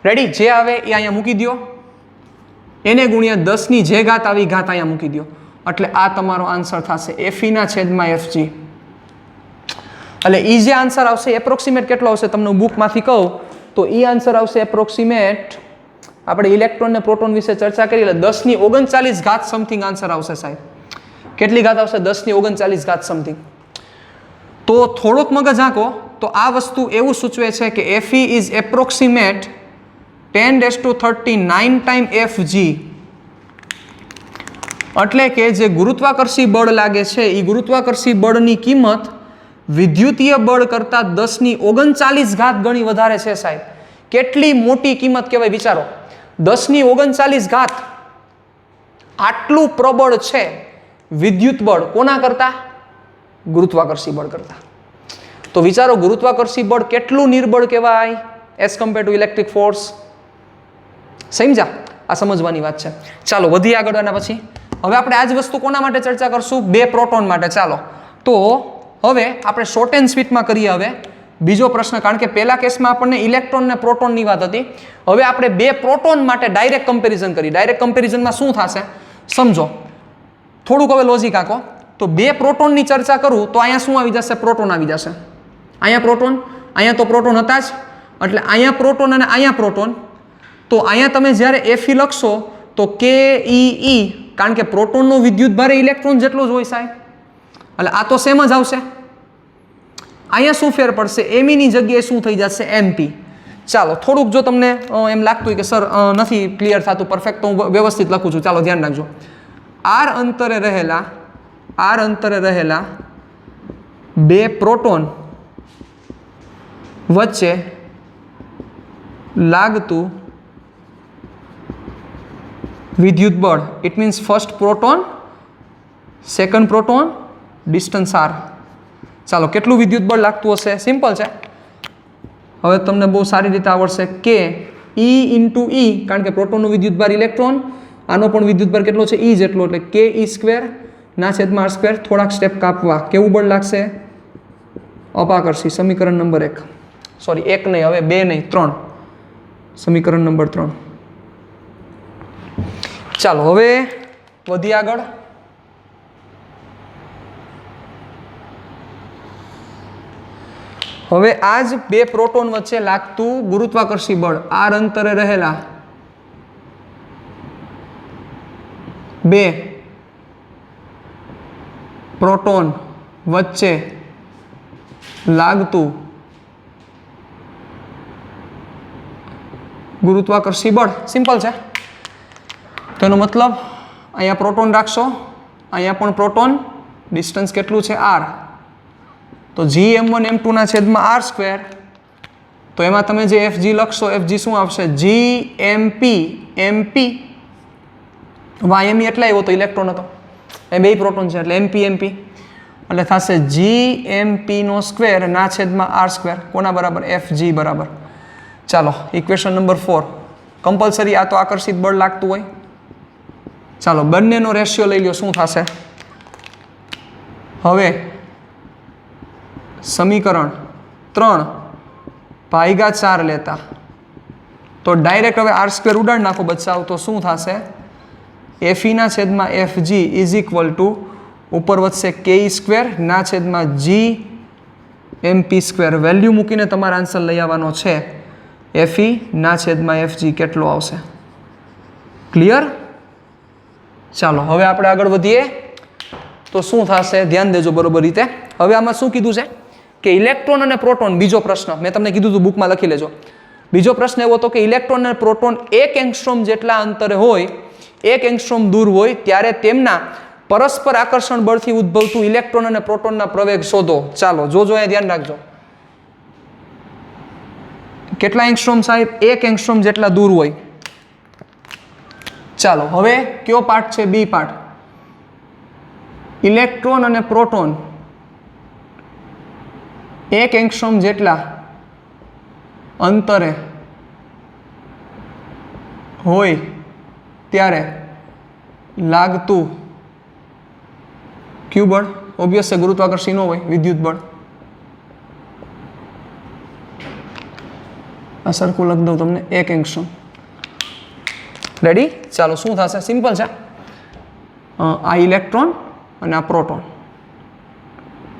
રેડી? જે આવે એ અહીંયા મૂકી દો. એને ગુણ્યા 10ની જે ઘાત આવી ઘાત અહીંયા મૂકી દો. એટલે આ તમારો આન્સર થશે FE ના છેદમાં FG. એટલે એ જે આન્સર આવશે એપ્રોક્સિમેટ કેટલો આવશે તમને બુકમાંથી કહું તો એ આન્સર આવશે એપ્રોક્સિમેટ. આપણે ઇલેક્ટ્રોન ને પ્રોટોન વિશે ચર્ચા કરી એટલે 10⁻39 સમથિંગ આન્સર આવશે સાહેબ. કેટલી ઘાત આવશે? 10⁻39 સમથિંગ. તો થોડોક મગજ આંકો તો આ વસ્તુ એવું સૂચવે છે કે FE is approximate 10⁻39 time FG. એટલે કે જે ગુરુત્વાકર્ષી બળ લાગે છે એ ગુરુત્વાકર્ષી બળની કિંમત વિદ્યુતીય બળ કરતાં 10⁻39 ગણી વધારે છે સાહેબ. કેટલી મોટી કિંમત કહેવાય વિચારો. 10⁻39 આટલું પ્રબળ છે વિદ્યુત બળ કોના કરતા? ગુરુત્વાકર્ષી બળ કરતા. તો વિચારો ગુરુત્વાકર્ષી બળ કેટલું નિર્બળ કહેવાય as compare to electric force. સમજ્યા? આ સમજવાની વાત છે. ચાલો વધીએ આગળ. આના પછી હવે આપણે આ જ વસ્તુ કોના માટે ચર્ચા કરશું? 2 પ્રોટોન માટે. ચાલો તો હવે આપણે શોર્ટ એન્ડ સ્વીટમાં કરીએ. હવે બીજો પ્રશ્ન, કારણ કે પહેલા કેસમાં આપણને ઇલેક્ટ્રોન ને પ્રોટોનની વાત હતી. હવે આપણે 2 પ્રોટોન માટે ડાયરેક્ટ કમ્પેરિઝન કરી. ડાયરેક્ટ કમ્પેરિઝનમાં શું થશે સમજો. થોડુંક હવે લોજિક આંકો. તો 2 પ્રોટોનની ચર્ચા કરું તો અહીંયા શું આવી જશે? પ્રોટોન આવી જશે. અહીંયા પ્રોટોન, અહીંયા તો પ્રોટોન હતા જ. એટલે અહીંયા પ્રોટોન અને અહીંયા પ્રોટોન. તો અહીંયા તમે જ્યારે FE લખશો તો KEE, કારણ કે પ્રોટોનનો વિદ્યુત ભાર ઇલેક્ટ્રોન જેટલો જ હોય સાહેબ. એટલે આ તો સેમ જ આવશે. અહીંયા શું ફેર પડશે? ME ની જગ્યાએ શું થઈ જશે? MP. ચાલો થોડુંક જો તમને એમ લાગતું હોય કે સર નથી ક્લિયર થતું પરફેક્ટ, તો હું વ્યવસ્થિત લખું છું. ચાલો ધ્યાન રાખજો. r અંતરે રહેલા 2 પ્રોટોન વચ્ચે લાગતું વિદ્યુત બળ. It means first proton, second proton, distance r. ચાલો કેટલું વિદ્યુત બળ લાગતું હશે? સિમ્પલ છે, હવે તમને બહુ સારી રીતે આવડશે કે E ઇન્ટુ E, કારણ કે પ્રોટોનનું વિદ્યુત ભાર ઇલેક્ટ્રોન, આનો પણ વિદ્યુત ભાર કેટલો છે? E જેટલો, એટલે કે E સ્ક્વેર ના છેદમાં R સ્ક્વેર. થોડાક સ્ટેપ કાપવા કેવું બળ લાગશે? અપાકર્ષી. સમીકરણ નંબર 1, સોરી 1 નહીં, હવે 2 નહીં 3, સમીકરણ નંબર 3. ચાલો હવે વધી આગળ. હવે આ જ બે પ્રોટોન વચ્ચે લાગતું ગુરુત્વાકર્ષી બળ, r અંતરે રહેલા બે પ્રોટોન વચ્ચે લાગતું ગુરુત્વાકર્ષી બળ. સિમ્પલ છે. તેનો મતલબ અહીંયા પ્રોટોન રાખશો, અહીંયા પણ પ્રોટોન, ડિસ્ટન્સ કેટલું છે? r. તો gm1 m2 ના છેદમાં r સ્ક્વેર. તો એમાં તમે જે fg લખશો, fg શું આવશે? gmp mp. yme એટલે આવ્યો તો ઇલેક્ટ્રોન હતો, એ બે પ્રોટોન છે એટલે mp mp, એટલે થશે gmp નો સ્ક્વેર ના છેદમાં r સ્ક્વેર. કોના બરાબર? fg બરાબર. ચાલો ઇક્વેશન નંબર 4. કમ્પલસરી આ તો આકર્ષિત બળ લાગતું હોય. ચાલો બંનેનો રેશિયો લઈ લો, શું થશે? હવે સમીકરણ 3 ભાગ્યા 4 લેતા તો ડાયરેક્ટ હવે r સ્ક્વેર ઉડાડ નાખો બચાવ, તો શું થશે? fe ના છેદમાં fg ઇઝ ઇક્વલ ટુ ઉપર વધશે ke સ્ક્વેર ના છેદમાં g mp સ્ક્વેર. વેલ્યુ મૂકીને તમારા આન્સર લઈ આવવાનો છે. fe ના છેદમાં fg કેટલો આવશે? ક્લિયર? ચાલો હવે આપણે આગળ વધીએ તો શું થશે? ધ્યાન દેજો બરોબર રીતે. હવે આમાં શું કીધું છે કે ઇલેક્ટ્રોન અને પ્રોટોન, બીજો પ્રશ્ન મેં તમને કીધું હતું, બુકમાં લખી લેજો. બીજો પ્રશ્ન એવો હતો કે ઇલેક્ટ્રોન અને પ્રોટોન 1 એંગસ્ટ્રોમ જેટલા અંતરે હોય, 1 એંગસ્ટ્રોમ દૂર હોય, ત્યારે તેમના પરસ્પર આકર્ષણ બળથી ઉદ્ભવતું ઇલેક્ટ્રોન અને પ્રોટોનના પ્રવેગ શોધો. ચાલો જોજો, અહીંયા ધ્યાન રાખજો. કેટલા એંગસ્ટ્રોમ સાહેબ? 1 એંગસ્ટ્રોમ જેટલા દૂર હોય. ચાલો હવે કયો પાર્ટ છે? બી પાર્ટ. ઇલેક્ટ્રોન અને પ્રોટોન 1 એંગસ્ટ્રોમ જેટલા અંતરે હોય ત્યારે લાગતું ક્યુ બળ? ઓબ્વિયસ છે, ગુરુત્વાકર્ષી ન હોય, વિદ્યુત બળ. આ સરખું લખ દઉં તમને, 1 એંગસ્ટ્રોમ. રેડી? ચાલો શું થશે? સિમ્પલ છે. આ ઇલેક્ટ્રોન અને આ પ્રોટોન,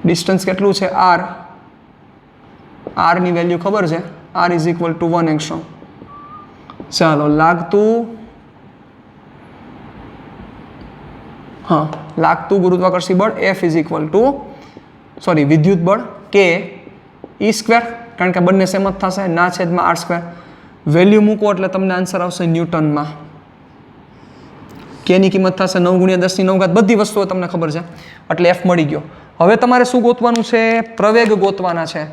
ડિસ્ટન્સ કેટલું છે? r. r ની વેલ્યુ ખબર છે, r is equal two 1 angstrom. ચાલો લાગતું, હા લાગતું ગુરુત્વાકર્ષી બળ f is equal two, sorry વિદ્યુત બળ k e સ્ક્વેર, કારણ કે બંને સેમ જ થશે, ના છેદમાં r સ્ક્વેર. વેલ્યુ મૂકો એટલે તમને આન્સર આવશે ન્યૂટનમાં. k ની કિંમત થશે 9 × 10⁹, બધી વસ્તુઓ તમને ખબર છે, એટલે f મળી ગયો. હવે તમારે શું ગોતવાનું છે? પ્રવેગ ગોતવાના છે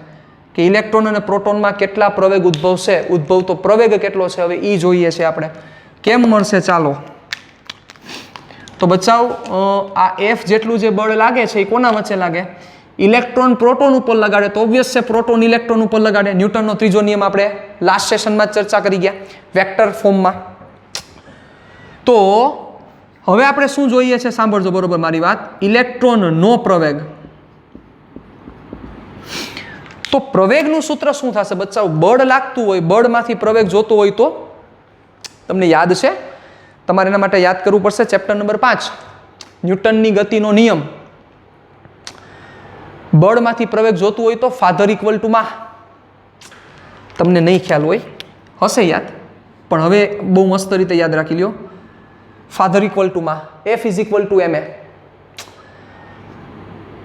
કે ઇલેક્ટ્રોન અને પ્રોટોનમાં કેટલા પ્રવેગ ઉદ્ભવશે, ઉદ્ભવતો પ્રવેગ કેટલો છે, હવે એ જોઈએ છે આપણે. કેમ મળશે? ચાલો તો બચાવ, આ f જેટલું જે બળ લાગે છે એ કોના વચ્ચે લાગે? ઇલેક્ટ્રોન પ્રોટોન ઉપર લગાડે તો ઓબ્વિયસ છે પ્રોટોન ઇલેક્ટ્રોન ઉપર લગાડે. ન્યૂટનનો ત્રીજો નિયમ આપણે લાસ્ટ સેશનમાં ચર્ચા કરી ગયા વેક્ટર ફોર્મમાં. તો હવે આપણે શું જોઈએ છે? સાંભળજો બરોબર મારી વાત. ઇલેક્ટ્રોનનો પ્રવેગ. તો પ્રવેગનું સૂત્ર શું થશે બચ્ચાઓ? બળ લાગતું હોય, બળમાંથી પ્રવેગ જોતો હોય તો તમને યાદ છે, તમારે એના માટે યાદ કરવું પડશે ચેપ્ટર નંબર 5, ન્યૂટનની ગતિનો નિયમ. બળમાંથી પ્રવેગ જોતું હોય તો ફાધર ઇક્વલ ટુ માં. તમને નહીં ખ્યાલ હોય, હશે યાદ, પણ હવે બહુ મસ્ત રીતે યાદ રાખી લ્યો. ફાધર ઇક્વલ ટુ માં, f is equal two ma.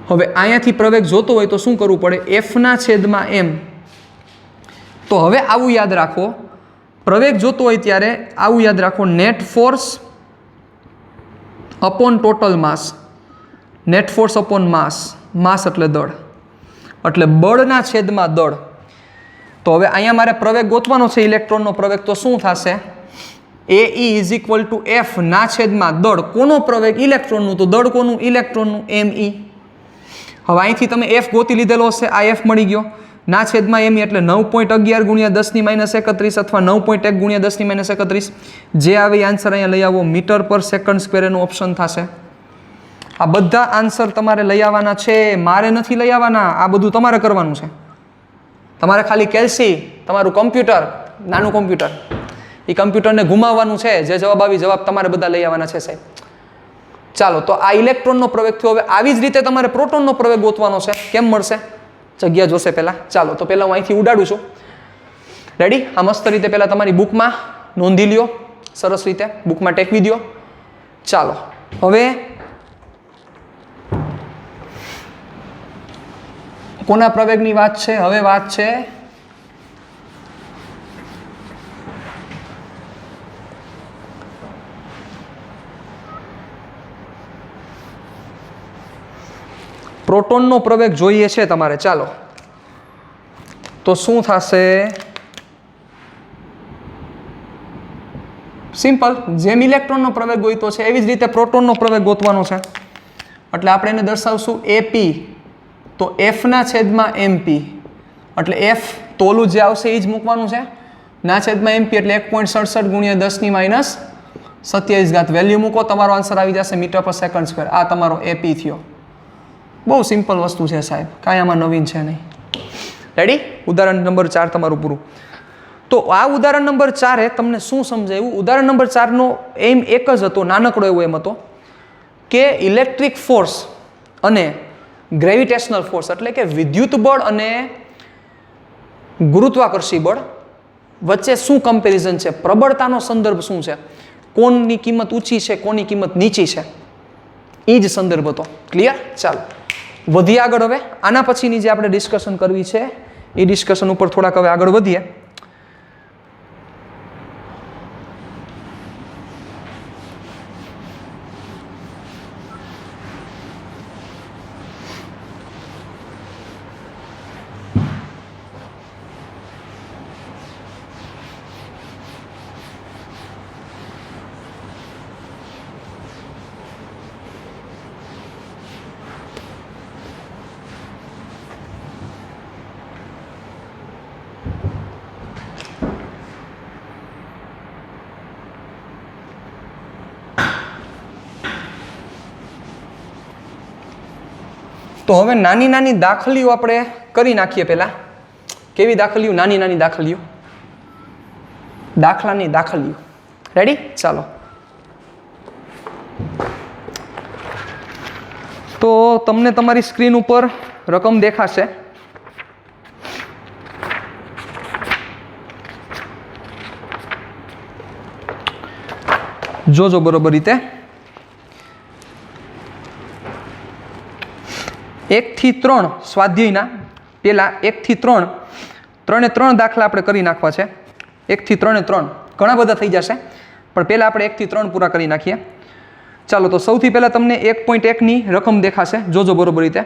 હવે અહીંયાથી પ્રવેગ જોતો હોય તો શું કરવું પડે? f ના છેદમાં m. તો હવે આવું યાદ રાખો, પ્રવેગ જોતો હોય ત્યારે આવું યાદ રાખો, net force upon total mass. Net force upon mass, mass એટલે દળ, એટલે બળના છેદમાં દળ. તો હવે અહીંયા મારે પ્રવેગ ગોતવાનો છે, ઇલેક્ટ્રોનનો પ્રવેગ, તો શું થશે? AE is equal two F ના છેદમાં દળ. કોનો પ્રવેગ? ઇલેક્ટ્રોનનું. તો દળ કોનું? ઇલેક્ટ્રોનનું, ME. હવે અહીંથી તમે એફ ગોતી લીધેલો હશે, આ એફ મળી ગયો, ના છેદમાં એમ એટલે 9.11 ગુણ્યા 10⁻31 અથવા 9.1 ગુણ્યા 10⁻31, જે આવે એ આન્સર અહીંયા લઈ આવો. મીટર પર સેકન્ડ સ્ક્વેર એનું ઓપ્શન થશે. આ બધા આન્સર તમારે લઈ આવવાના છે, મારે નથી લઈ આવવાના. આ બધું તમારે કરવાનું છે. તમારે ખાલી કેલ્સી, તમારું કમ્પ્યુટર, નાનું કમ્પ્યુટર, એ કમ્પ્યુટરને ઘુમાવવાનું છે. જે જવાબ આવી જવાબ તમારે બધા લઈ આવવાના છે સાહેબ. ચાલો, તો આ ઇલેક્ટ્રોનનો પ્રવેગ થયો. હવે આવી જ રીતે તમારે પ્રોટોનનો પ્રવેગ ગોતવાનો છે. કેમ મળશે? જગ્યા જોશે પહેલાં. ચાલો, તો પહેલાં હું અહીંથી ઉડાડું છું. રેડી? આ મસ્ત રીતે પહેલાં તમારી બુકમાં નોંધી લ્યો, સરસ રીતે બુકમાં ટેકવી દો. ચાલો, હવે કોના પ્રવેગની વાત છે? હવે વાત છે પ્રોટોનનો પ્રવેગ જોઈએ છે તમારે. ચાલો, તો શું થશે? સિમ્પલ, જેમ ઇલેક્ટ્રોનનો પ્રવેગ ગોઈતો છે એવી જ રીતે પ્રોટોનનો પ્રવેગ ગોતવાનો છે. એટલે આપણે એને દર્શાવશું એપી, તો એફના છેદમાં એમપી, એટલે એફ તો ઓલું જે આવશે એ જ મૂકવાનું છે. ના છેદમાં એમપી એટલે 1.67 ગુણ્યા 10⁻27 વેલ્યુ મૂકો, તમારો આન્સર આવી જશે મીટર પર સેકન્ડ સ્ક્વેર. આ તમારો એપી થયો. બહુ સિમ્પલ વસ્તુ છે સાહેબ, કાંઈ આમાં નવીન છે નહીં. રેડી? ઉદાહરણ નંબર 4 તમારું પૂરું. તો આ ઉદાહરણ નંબર 4 તમને શું સમજાવ્યું? ઉદાહરણ નંબર 4નો એમ એક જ હતો, નાનકડો એવો એમ હતો કે ઇલેક્ટ્રિક ફોર્સ અને ગ્રેવિટેશનલ ફોર્સ એટલે કે વિદ્યુત બળ અને ગુરુત્વાકર્ષી બળ વચ્ચે શું કમ્પેરિઝન છે, પ્રબળતાનો સંદર્ભ શું છે, કોની કિંમત ઊંચી છે, કોની કિંમત નીચી છે, એ જ સંદર્ભ હતો. ક્લિયર? ચાલો, વધીએ આગળ. હવે આના પછીની જે આપણે ડિસ્કશન કરવી છે એ ડિસ્કશન ઉપર થોડાક હવે આગળ વધીએ. તો હવે નાની નાની દાખલીઓ આપણે કરી નાખીએ. પહેલા કેવી દાખલીઓ? નાની નાની દાખલીઓ, દાખલાની દાખલીઓ. રેડી? ચાલો, તો તમને તમારી સ્ક્રીન ઉપર રકમ દેખાશે. જોજો બરોબર રીતે. 1 થી 3 સ્વાધ્યાયના પેલા 1 થી 3 3 દાખલા આપણે કરી નાખવા છે. 1 થી 3 ઘણા બધા થઈ જશે, પણ પહેલાં આપણે 1 થી 3 પૂરા કરી નાખીએ. ચાલો, તો સૌથી પહેલાં તમને 1.1ની રકમ દેખાશે. જોજો બરોબર રીતે.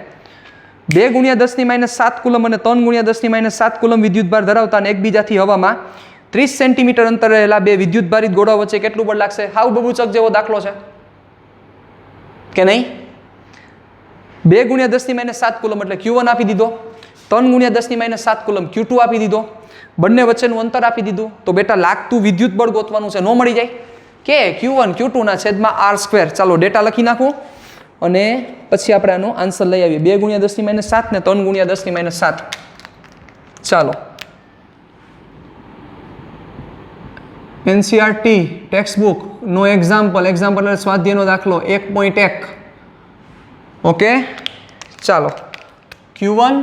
2 ગુણ્યા 10⁻7 કુલમ અને 3 ગુણ્યા 10⁻7 કુલમ વિદ્યુતભાર ધરાવતા અને એકબીજાથી હવામાં 30 સેન્ટીમીટર અંતરે રહેલા બે વિદ્યુતભારિત ગોળાઓ વચ્ચે કેટલું બળ લાગશે? હાવ બબૂચક જેવો દાખલો છે કે નહીં? 2 ગુણ્યા 10⁻7 કુલમ એટલે Q1 આપી દીધો, 3 ગુણ્યા 10⁻7 કુલમ Q2 આપી દીધો, બંને વચ્ચેનું અંતર આપી દીધું. તો બેટા લાગતું વિદ્યુત બળ ગોતવાનું છે. ન મળી જાય કે Q1 Q2 ના છેદમાં R². ચાલો, ડેટા લખી નાખું અને પછી આપણે આનો આન્સર લઈ આવીએ. 2 ગુણ્યા 10⁻7 ને 3 ગુણ્યા 10⁻7. ચાલો, NCERT ટેક્સ્ટબુક નો એક્ઝામ્પલ એટલે સ્વાધ્યાયનો દાખલો 1.1. ઓકે, ચાલો. Q1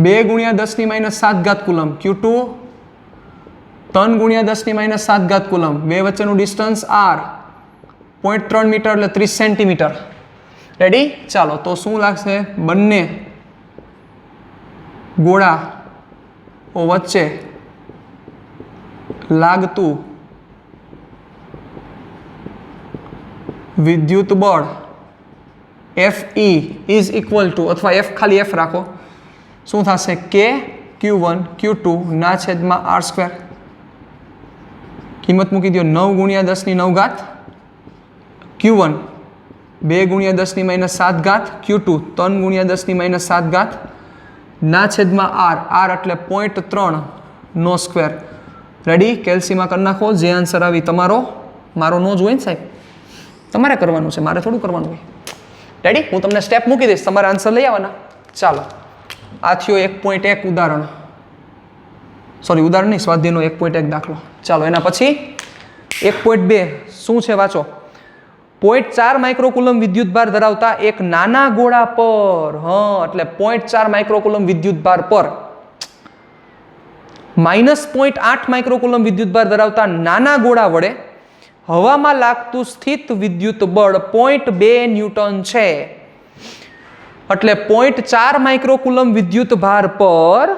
2 ગુણ્યા 10⁻7 કુલમ, Q2 3 ગુણ્યા 10⁻7 કુલમ, બે વચ્ચેનું ડિસ્ટન્સ R 0.3 મીટર એટલે 30 સેન્ટીમીટર. રેડી? ચાલો, તો શું લાગશે? બંને ગોળા વચ્ચે લાગતું વિદ્યુત બળ FE ઇઝ ઇક્વલ ટુ, અથવા F ખાલી F રાખો, શું થશે? K Q1 Q2 ના છેદમાં R². કિંમત મૂકી દો 9 ગુણ્યા 10⁹ Q1 2 ગુણ્યા 10 - 7 ઘાત Q2 3 ગુણ્યા 10 - 7 ઘાત ના છેદમાં r એટલે 0.3 નો સ્ક્વેર. રેડી? કેલ્સીમાં કરી નાખો. જે આન્સર આવી તમારો, મારો નો જ હોય ને સાહેબ, તમારે કરવાનું છે, મારે થોડું કરવાનું હોય. રેડી? હું તમને સ્ટેપ મૂકી દઈશ, તમારે આન્સર લઈ આવવાના. ચાલો, આ થયો 1.1 ઉદાહરણ, સોરી ઉદાહરણ નહીં, સ્વાધ્યાયનો 1.1 દાખલો. ચાલો એના પછી 1.2 શું છે વાંચો. 0.4 માઇક્રોકુલમ વિદ્યુતભાર ધરાવતા એક નાના ગોળા પર, એટલે 0.4 માઇક્રોકુલમ વિદ્યુતભાર પર -0.8 માઇક્રોકુલમ વિદ્યુતભાર ધરાવતા નાના ગોળા વડે હવામાં લાગતું સ્થિત વિદ્યુત બળ 0.2 ન્યૂટન છે. એટલે 0.4 માઇક્રોકુલમ વિદ્યુતભાર પર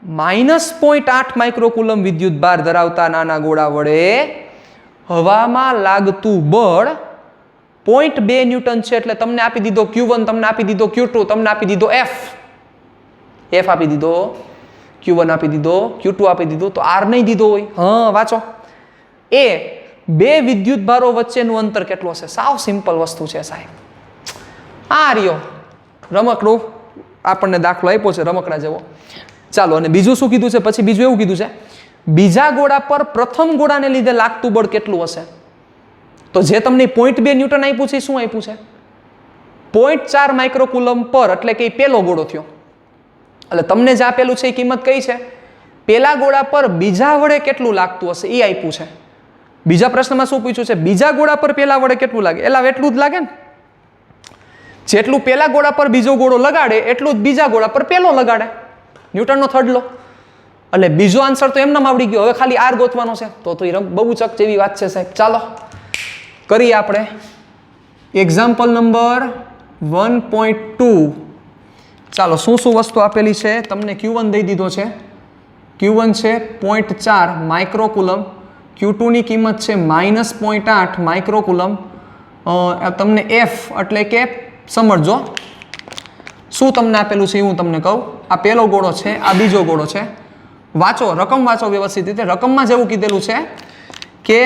-0.8 માઇક્રોકુલમ વિદ્યુતભાર ધરાવતા નાના ગોળા વડે હવામાં લાગતું બળ 0.2 ન્યૂટન છે. એટલે તમને આપી દીધો Q1, તમને આપી દીધો Q2, તમને આપી દીધો F આપી દીધો, Q1 આપી દીધો, Q2 આપી દીધું, તો R નહીં દીધો હોય. વાંચો. એ બે વિદ્યુતભારો વચ્ચેનું અંતર કેટલું હશે? સાવ સિમ્પલ વસ્તુ છે સાહેબ. આ રહ્યો રમકડું, આપણને દાખલો આપ્યો છે રમકડા જેવો. ચાલો, અને બીજું શું કીધું છે? પછી બીજું એવું કીધું છે, બીજા ગોળા પર પ્રથમ ગોળાને લીધે લાગતું બળ કેટલું હશે? તો જે તમને 0.2 ન્યૂટન આપ્યું છે, શું આપ્યું છે? 0.4 માઇક્રોકુલમ પર, એટલે કે પેલો ગોળો થયો. એટલે તમને જે આપેલું છે એ કિંમત કઈ છે? પેલા ગોળા પર બીજા વડે કેટલું લાગતું હશે એ આપ્યું છે. બીજા પ્રશ્નમાં શું પૂછ્યું છે? બીજા ગોળા પર પેલા વડે કેટલું લાગે? એટલું જ લાગે ને. જેટલું પેલા ગોળા પર બીજો ગોળો લગાડે એટલું જ બીજા ગોળા પર પેલો લગાડે. ન્યૂટનનો થર્ડ લો. એટલે બીજો આન્સર તો એમનામ આવડી ગયો. હવે ખાલી R ગોતવાનો છે. તો બહુ ચક જેવી વાત છે સાહેબ. ચાલો કરીએ આપણે એક્ઝામ્પલ નંબર 1.2. ચાલો, શું શું વસ્તુ આપેલી છે? તમને Q1 દઈ દીધો છે. Q1 છે 0.4 માઇક્રોકુલમ, Q2 ની કિંમત છે -0.8 માઇક્રોકુલમ. તમને F એટલે કે સમજો શું તમને આપેલું છે એ હું તમને કહું. આ પહેલો ગોળો છે, આ બીજો ગોળો છે. વાંચો, રકમ વાંચો વ્યવસ્થિત રીતે. રકમમાં જેવું કીધેલું છે કે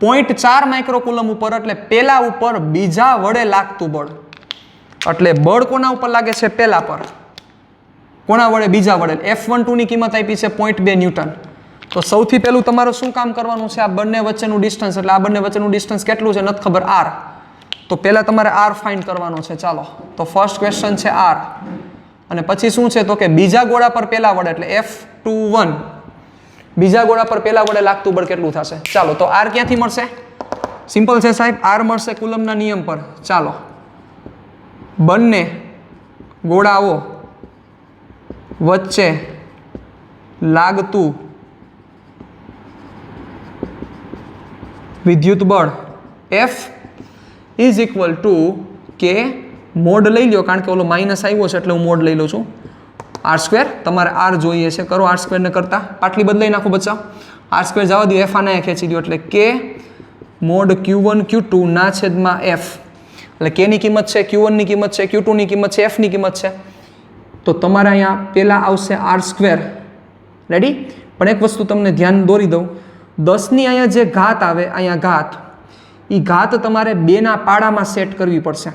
0.4 માઇક્રોકુલમ ઉપર, એટલે પેલા ઉપર બીજા વડે લાગતું બળ. એટલે બળ કોના ઉપર લાગે છે? પેલા પર. કોના વડે? બીજા વડે. F12 ની કિંમત આપી છે 0.2 ન્યૂટન. તો સૌથી પહેલું તમારે શું કામ કરવાનું છે? આ બંને વચ્ચેનું ડિસ્ટન્સ, એટલે આ બંને વચ્ચેનું ડિસ્ટન્સ કેટલું છે નથી ખબર, R. તો પહેલા તમારે R ફાઇન્ડ કરવાનો છે. ચાલો, તો ફર્સ્ટ ક્વેશ્ચન છે R. અને પછી શું છે? તો કે બીજા ગોળા પર પેલા વડે, એટલે F21 બીજા ગોળા પર પેલા વડે લાગતું બળ કેટલું થશે? ચાલો, તો R ક્યાંથી મળશે? સિમ્પલ છે સાહેબ, R મળશે કુલમના નિયમ પર. ચાલો, બંને ગોળાઓ વચ્ચે લાગતું વિદ્યુત બળ F ઇઝ ઇક્વલ ટુ કે મોડ લઈ લો, કારણ કે ઓલો માઇનસ આવ્યો છે એટલે હું મોડ લઈ લઉં છું. R², તમારે R જોઈએ છે, કરો R² ને કરતા પાટલી બદલાઈ નાખો બચ્ચા. R² જવા દો, F આને ખેંચી દો, એટલે K મોડ Q1 Q2 ના છેદમાં F. એટલે K ની કિંમત છે, Q1 ની કિંમત છે, Q2 ની કિંમત છે, F ની કિંમત છે. તો તમારે અહીંયા પહેલા આવશે R². રેડી? પણ એક વસ્તુ તમને ધ્યાન દોરી દઉં, 10 ની અહીંયા જે ઘાત આવે, અહીંયા ઘાત, એ ઘાત તમારે 2 ના પાડામાં સેટ કરવી પડશે.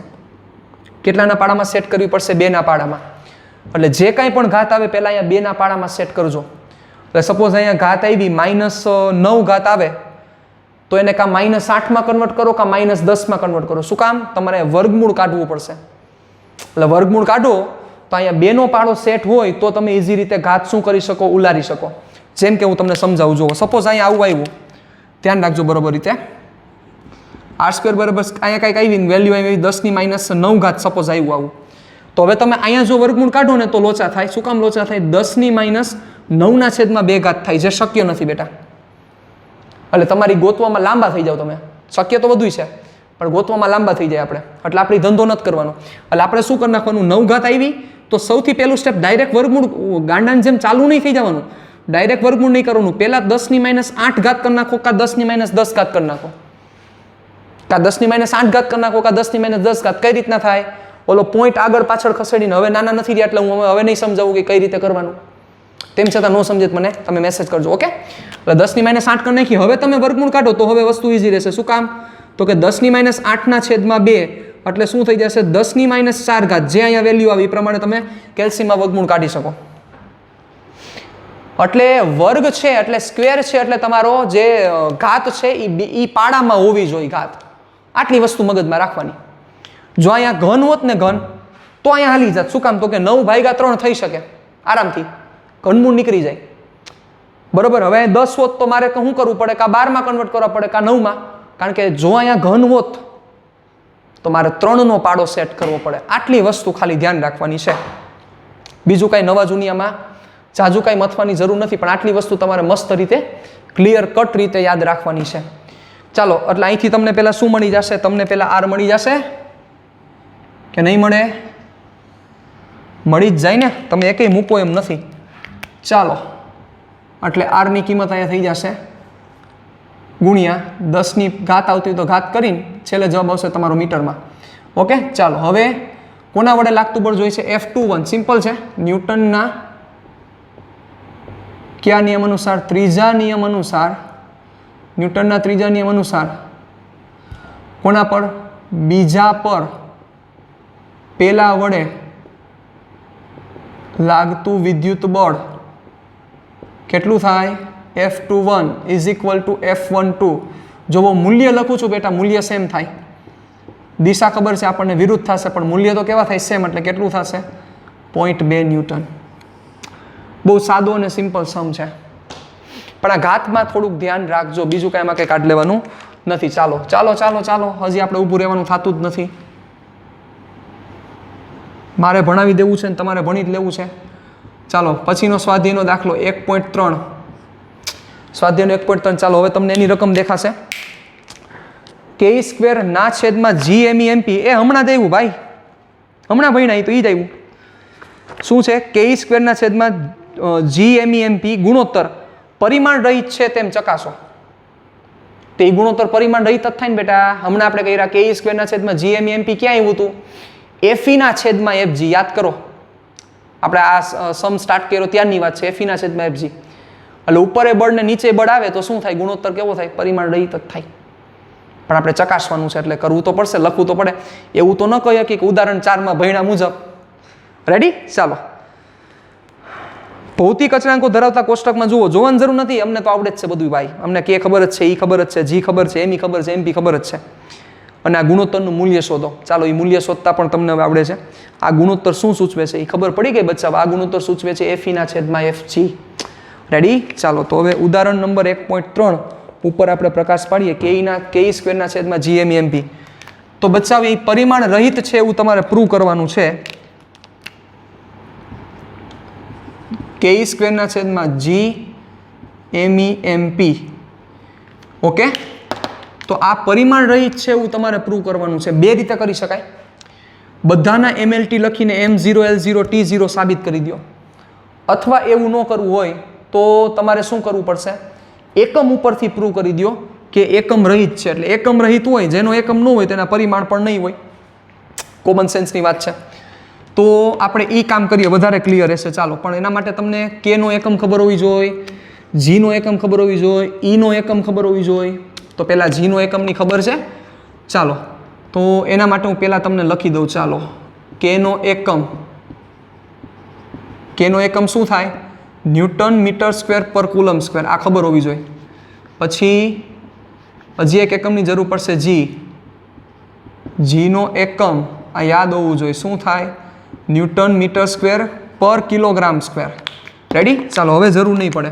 કેટલાના પાડામાં સેટ કરવી પડશે? 2 ના પાડામાં. એટલે જે કાંઈ પણ ઘાત આવે પહેલા અહીંયા 2 ના પાડામાં સેટ કરજો. એટલે સપોઝ અહીંયા ઘાત આવી -9 ઘાત આવે, તો એને કાં -8માં કન્વર્ટ કરો કાં -10માં કન્વર્ટ કરો. શું કામ? તમારે વર્ગમૂળ કાઢવું પડશે. એટલે વર્ગમૂળ કાઢો તો અહીંયા 2 નો પાડો સેટ હોય તો તમે ઇઝી રીતે ઘાત શું કરી શકો? ઉલારી શકો. જેમ કે હું તમને સમજાવું. જુઓ, સપોઝ અહીંયા આવું આવ્યું, ધ્યાન રાખજો બરોબર રીતે. R² બરાબર અહીંયા કંઈક આવી વેલ્યુ આવી 10 ની -9 ઘાત સપોઝ આવ્યું આવું. તો હવે તમે અહીંયા જો વર્ગમૂળ કાઢો ને તો લોચા થાય. શું કામ લોચા થાય? 10 ની -9 ના છેદમાં 2 ઘાત થાય, જે શક્ય નથી બેટા. એટલે તમારી ગોતવામાં લાંબા થઈ જાવ તમે. શક્ય તો બધું છે, પણ ગોતવામાં લાંબા થઈ જાય આપણે. એટલે આપણે ધંધો નથી કરવાનો. એટલે આપણે શું કરી નાખવાનું? 9 ઘાત આવી તો સૌથી પહેલું સ્ટેપ ડાયરેક્ટ વર્ગમૂળ, ગાંડાની જેમ ચાલુ નહીં થઈ જવાનું. ડાયરેક્ટ વર્ગમૂળ નહીં કરવાનું. પહેલા 10 ની -8 ઘાત કરી નાખો, કાં 10 ની -10 ઘાત કરી નાખો, કાં 10 ની -8 ઘાત કરી નાખો, કાં 10 ની -10 ઘાત. કઈ રીતના થાય? ઓલો પોઈન્ટ આગળ પાછળ ખસેડીને. હવે નાના નથી રહ્યા એટલે હું હવે નહીં સમજાવું કે કઈ રીતે કરવાનું. તેમ છતાં ન સમજે મને તમે મેસેજ કરજો. ઓકે? એટલે 10 ની -8 કરી નાખી. હવે તમે વર્ગમૂળ કાઢો તો હવે વસ્તુ ઈઝી રહેશે. શું કામ? તો કે 10⁻8/2 એટલે શું થઈ જશે 10⁻4 જે અહીંયા વેલ્યુ આવી એ પ્રમાણે તમે કેલ્સીમાં વર્ગમૂળ કાઢી શકો. એટલે વર્ગ છે એટલે સ્ક્વેર છે એટલે તમારો જે ઘાત છે એ પાડામાં હોવી જોઈએ ઘાત. આટલી વસ્તુ મગજમાં રાખવાની. જો અહીંયા ઘન હોત ને ઘન તો અહીંયા હાલી જાત. શું કામ? તો કે 9/3 થઈ શકે આરામથી, ઘનમૂળ નીકળી જાય. બરોબર. હવે 10 હોત તો મારે શું કરવું પડે? કાં 12માં કન્વર્ટ કરવા પડે કાં 9માં. કારણ કે જો અહીંયા ઘન હોત તો મારે 3નો પાડો સેટ કરવો પડે. આટલી વસ્તુ ખાલી ધ્યાન રાખવાની છે. બીજું કાંઈ નવા જૂનિયામાં જાજુ કાંઈ મથવાની જરૂર નથી, પણ આટલી વસ્તુ તમારે મસ્ત રીતે ક્લિયર કટ રીતે યાદ રાખવાની છે. ચાલો, એટલે અહીંથી તમને પહેલાં શું મળી જશે? તમને પહેલાં આર મળી જશે કે નહીં મળે? મળી જ જાય ને, તમે એકેય મૂકો એમ નથી. ચાલો, એટલે આરની કિંમત અહીંયા થઈ જશે ગુણ્યા 10ની ઘાત આવતી તો ઘાત કરીને છેલ્લે જવાબ આવશે તમારો મીટરમાં. ઓકે, ચાલો હવે કોના વડે લાગતું બળ જોઈએ છે? F21. સિમ્પલ છે. ન્યૂટનના કયા નિયમ અનુસાર? ત્રીજા નિયમ અનુસાર. ન્યૂટનના ત્રીજા નિયમ અનુસાર કોના પર? બીજા પર પેલા વડે લાગતું વિદ્યુત બળ કેટલું થાય? F21 = F12. જો હું મૂલ્ય લખું છું બેટા, મૂલ્ય સેમ થાય. દિશા ખબર છે આપણને, વિરુદ્ધ થશે, પણ મૂલ્ય તો કેવા થાય? સેમ. એટલે કેટલું થશે? 0.2 ન્યૂટન. બહુ સાદો અને સિમ્પલ સમ છે, પણ આ ઘાતમાં થોડુંક ધ્યાન રાખજો. બીજું કાંઈ એમાં કંઈ કાઢ લેવાનું નથી. ચાલો ચાલો ચાલો ચાલો, હજી આપણે ઊભું રહેવાનું થતું જ નથી. મારે ભણાવી દેવું છે ને તમારે ભણી જ લેવું છે. ચાલો, પછીનો સ્વાધ્યાયનો દાખલો 1.3. સ્વાધ્યાયનો 1.3. ચાલો, હવે તમને એની રકમ દેખાશે. k² ના છેદમાં g_mE_mp. એ હમણાં જ આવ્યું ભાઈ, હમણાં ભણ્યા તો એ જ આવ્યું. શું છે? k² ના છેદમાં g_mE_mp ગુણોત્તર પરિમાણ રહિત છે તેમ ચકાસો. તે ગુણોત્તર પરિમાણ રહિત જ થાય ને બેટા. હમણાં આપણે કહી રહ્યા k² ના છેદમાં g_mE_mp ક્યાં આવ્યું હતું? fe ના છેદમાં fg. યાદ કરો, આપણે આ સમ સ્ટાર્ટ કર્યો ત્યારની વાત છે. fe ના છેદમાં fg. એટલે ઉપરે બળ ને નીચે બળ આવે તો શું થાય? ગુણોત્તર કેવો થાય? પરિમાણ રહિત જ થાય. પણ આપણે ચકાસવાનું છે એટલે કરવું તો પડશે, લખવું તો પડે. એવું તો ન કહીએ કે ઉદાહરણ 4માં ભણ્યા મુજબ. રેડી? ચાલો, ભૌતિક અચળાંકો ધરાવતા કોષ્ટકમાં જુઓ. જોવાની જરૂર નથી, અમને તો આવડે જ છે બધું ભાઈ. અમને કે ખબર જ છે, ઈ ખબર જ છે, જી ખબર છે, એમી ખબર છે, એમપી ખબર જ છે. અને આ ગુણોત્તરનું મૂલ્ય શોધો. ચાલો, એ મૂલ્ય શોધતા પણ તમને હવે આવડે છે. આ ગુણોત્તર શું સૂચવે છે એ ખબર પડી ગઈ બચ્ચા? આ ગુણોત્તર સૂચવે છે fe ના છેદમાં fg. રેડી? ચાલો, તો હવે ઉદાહરણ નંબર 1.3 ઉપર આપણે પ્રકાશ પાડીએ. k² ના છેદમાં g_mE_mp. તો બચ્ચા એ પરિમાણ રહિત છે એવું તમારે પ્રૂવ કરવાનું છે. k² ના છેદમાં g_mE_mp. ઓકે, તો આ પરિમાણ રહિત છે એવું તમારે પ્રૂવ કરવાનું છે. બે રીતે કરી શકાય. બધાના MLT લખીને M0 L0 T0 સાબિત કરી દો. અથવા એવું ન કરવું હોય તો તમારે શું કરવું પડશે? એકમ ઉપરથી પ્રૂવ કરી દો કે એકમ રહિત છે. એટલે એકમ રહિત હોય, જેનો એકમ ન હોય તેના પરિમાણ પણ નહીં હોય. કોમન સેન્સની વાત છે. તો આપણે એ કામ કરીએ, વધારે ક્લિયર રહેશે. ચાલો, પણ એના માટે તમને k નો એકમ ખબર હોવી જોઈએ, g નો એકમ ખબર હોવી જોઈએ, e નો એકમ ખબર હોવી જોઈએ. તો પહેલા g નો એકમની ખબર છે. ચાલો, તો એના માટે હું પહેલાં તમને લખી દઉં. ચાલો, k નો એકમ શું થાય? ન્યૂટન મીટર સ્ક્વેર પર કુલમ સ્ક્વેર. આ ખબર હોવી જોઈએ. પછી હજી એક એકમની જરૂર પડશે, g નો એકમ આ યાદ હોવું જોઈએ. શું થાય? ન્યૂટન મીટર સ્ક્વેર પર કિલોગ્રામ સ્ક્વેર. રેડી? ચાલો, હવે જરૂર નહીં પડે.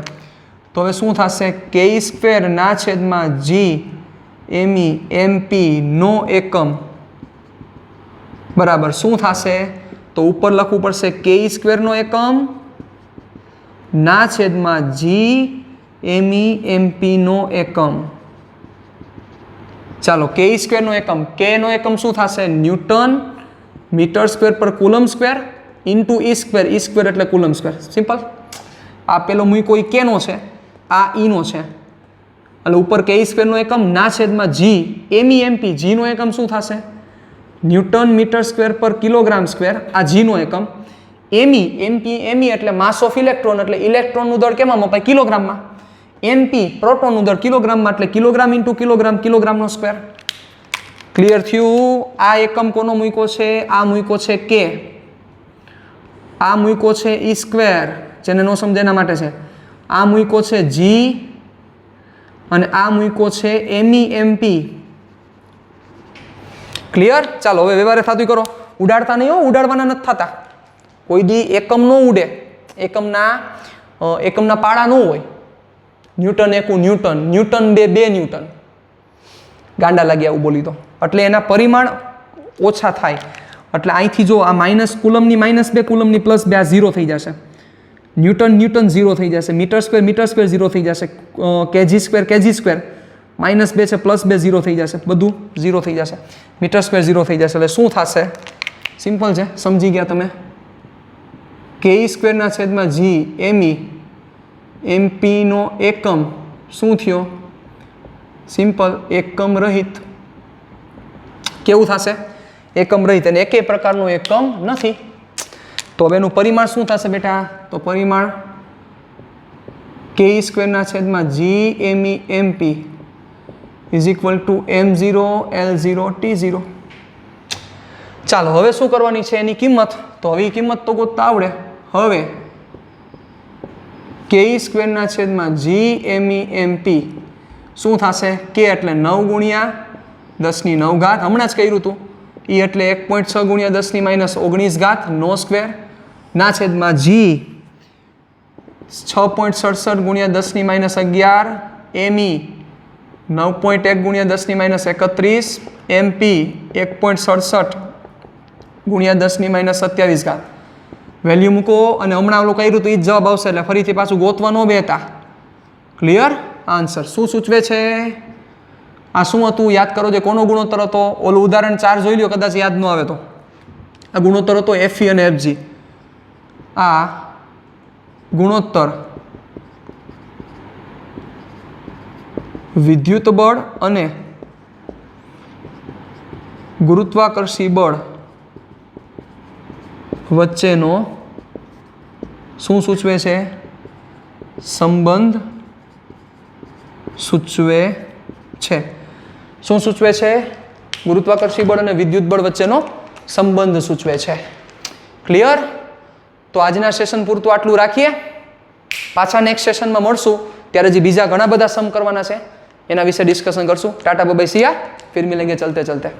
તો હવે શું થશે? k² ના છેદમાં g_mE_mp નો એકમ બરાબર શું થશે? તો ઉપર લખવું પડશે k² નો એકમ ના છેદમાં g_mE_mp નો એકમ. ચાલો, k² નો એકમ, k નો એકમ શું થશે? ન્યૂટન મીટર સ્ક્વેર પર coulomb square into e². e² એટલે કુલમ સ્ક્વેર. સિમ્પલ. આ પેલો મૂકો એ k નો છે, આ e નો છે. એટલે ઉપર k² નો એકમ ના છેદમાં g_mE_mp. g નો એકમ શું થશે? ન્યૂટન મીટર સ્ક્વેર પર કિલોગ્રામ સ્ક્વેર. આ g નો એકમ. me એટલે માસ ઓફ ઇલેક્ટ્રોન, એટલે ઇલેક્ટ્રોનનું દળ કેમાં મપાય? કિલોગ્રામમાં. mp પ્રોટોનનું દળ કિલોગ્રામમાં, એટલે કિલોગ્રામ ઇન્ટુ કિલોગ્રામ, કિલોગ્રામનો સ્ક્વેર. ક્લિયર થયું? આ એકમ કોનો મૂક્યો છે? આ મૂક્યો છે કે, આ મૂક્યો છે ઈ સ્ક્વેર, જેને નો સમજે એના માટે છે. આ મૂક્યો છે જી અને આ મૂક્યો છે એમઈ એમપી. ક્લિયર? ચાલો હવે વ્યવહારે થતું કરો. ઉડાડતા નહીં હો, ઉડાડવાના નથી થતા. કોઈ દી એકમ ન ઉડે, એકમના પાડા ન હોય. ન્યૂટન એકું ન્યૂટન, ન્યૂટન બે ન્યૂટન. ગાંડા લાગ્યા આવું બોલી તો. એટલે એના પરિમાણ ઓછા થાય. એટલે અહીંથી જો આ માઇનસ કુલમની -2 કુલમની +2 આ 0 થઈ જશે. ન્યૂટન 0 થઈ જશે. મીટર સ્ક્વેર 0 થઈ જશે. કેજી સ્ક્વેર -2 છે +2 0 થઈ જશે. બધું 0 થઈ જશે. મીટર સ્ક્વેર 0 થઈ જશે. એટલે શું થશે? સિમ્પલ છે, સમજી ગયા તમે. કે સ્ક્વેરના છેદમાં જી એમઈ એમપી નો એકમ શું થયો? સિમ્પલ, એકમ રહિત. કેવું થશે? એકમ રહિત. અને એકેય પ્રકારનો એકમ નથી. તો હવે એનું પરિમાણ શું થશે બેટા? તો પરિમાણ કે સ્ક્વેરના છેદમાં G ME MP is equal to m0 L0 T0. ચાલો હવે શું કરવાની છે એની કિંમત? તો હવે કિંમત તો ગોતતા આવડે. હવે કે સ્ક્વેરના છેદમાં જી એમઈ એમપી શું થશે? કે એટલે 9 ગુણ્યા 10⁹ ઘાત. હમણાં જ કર્યું હતું. એ એટલે 1.6 ગુણ્યા 10⁻19 ઘાત નો સ્ક્વેર ના છેદમાં જી 6.67 ગુણ્યા 10⁻11 એમઈ 9.1 ગુણ્યા 10⁻31 એમપી 1.67 ગુણ્યા 10⁻27 ઘાત. વેલ્યુ મૂકો અને હમણાં ઓલું કર્યું તો એ જ જવાબ આવશે. એટલે ફરીથી પાછું ગોતવા ન બેતા. ક્લિયર? આન્સર શું સૂચવે છે? આ શું હતું? યાદ કરો. જે કોનો ગુણોત્તર હતો? ઓલું ઉદાહરણ 4 જોઈ લ્યો, કદાચ યાદ ન આવે તો. આ ગુણોત્તર હતો એફઈ અને એફજી. આ ગુણોત્તર વિદ્યુત બળ અને ગુરુત્વાકર્ષી બળ વચ્ચેનો શું સૂચવે છે? સંબંધ સૂચવે છે. શું સૂચવે છે? ગુરુત્વાકર્ષી બળ અને વિદ્યુત બળ વચ્ચેનો સંબંધ સૂચવે છે. ક્લિયર? તો આજના સેશન પૂરતું આટલું રાખીએ. પાછા નેક્સ્ટ સેશનમાં મળશું, ત્યારે જે બીજા ઘણા બધા સમ કરવાના છે એના વિશે ડિસ્કશન કરશું. ટાટા બાય બાય, સિયા, ફિર મિલેંગે ચલતે ચલતે.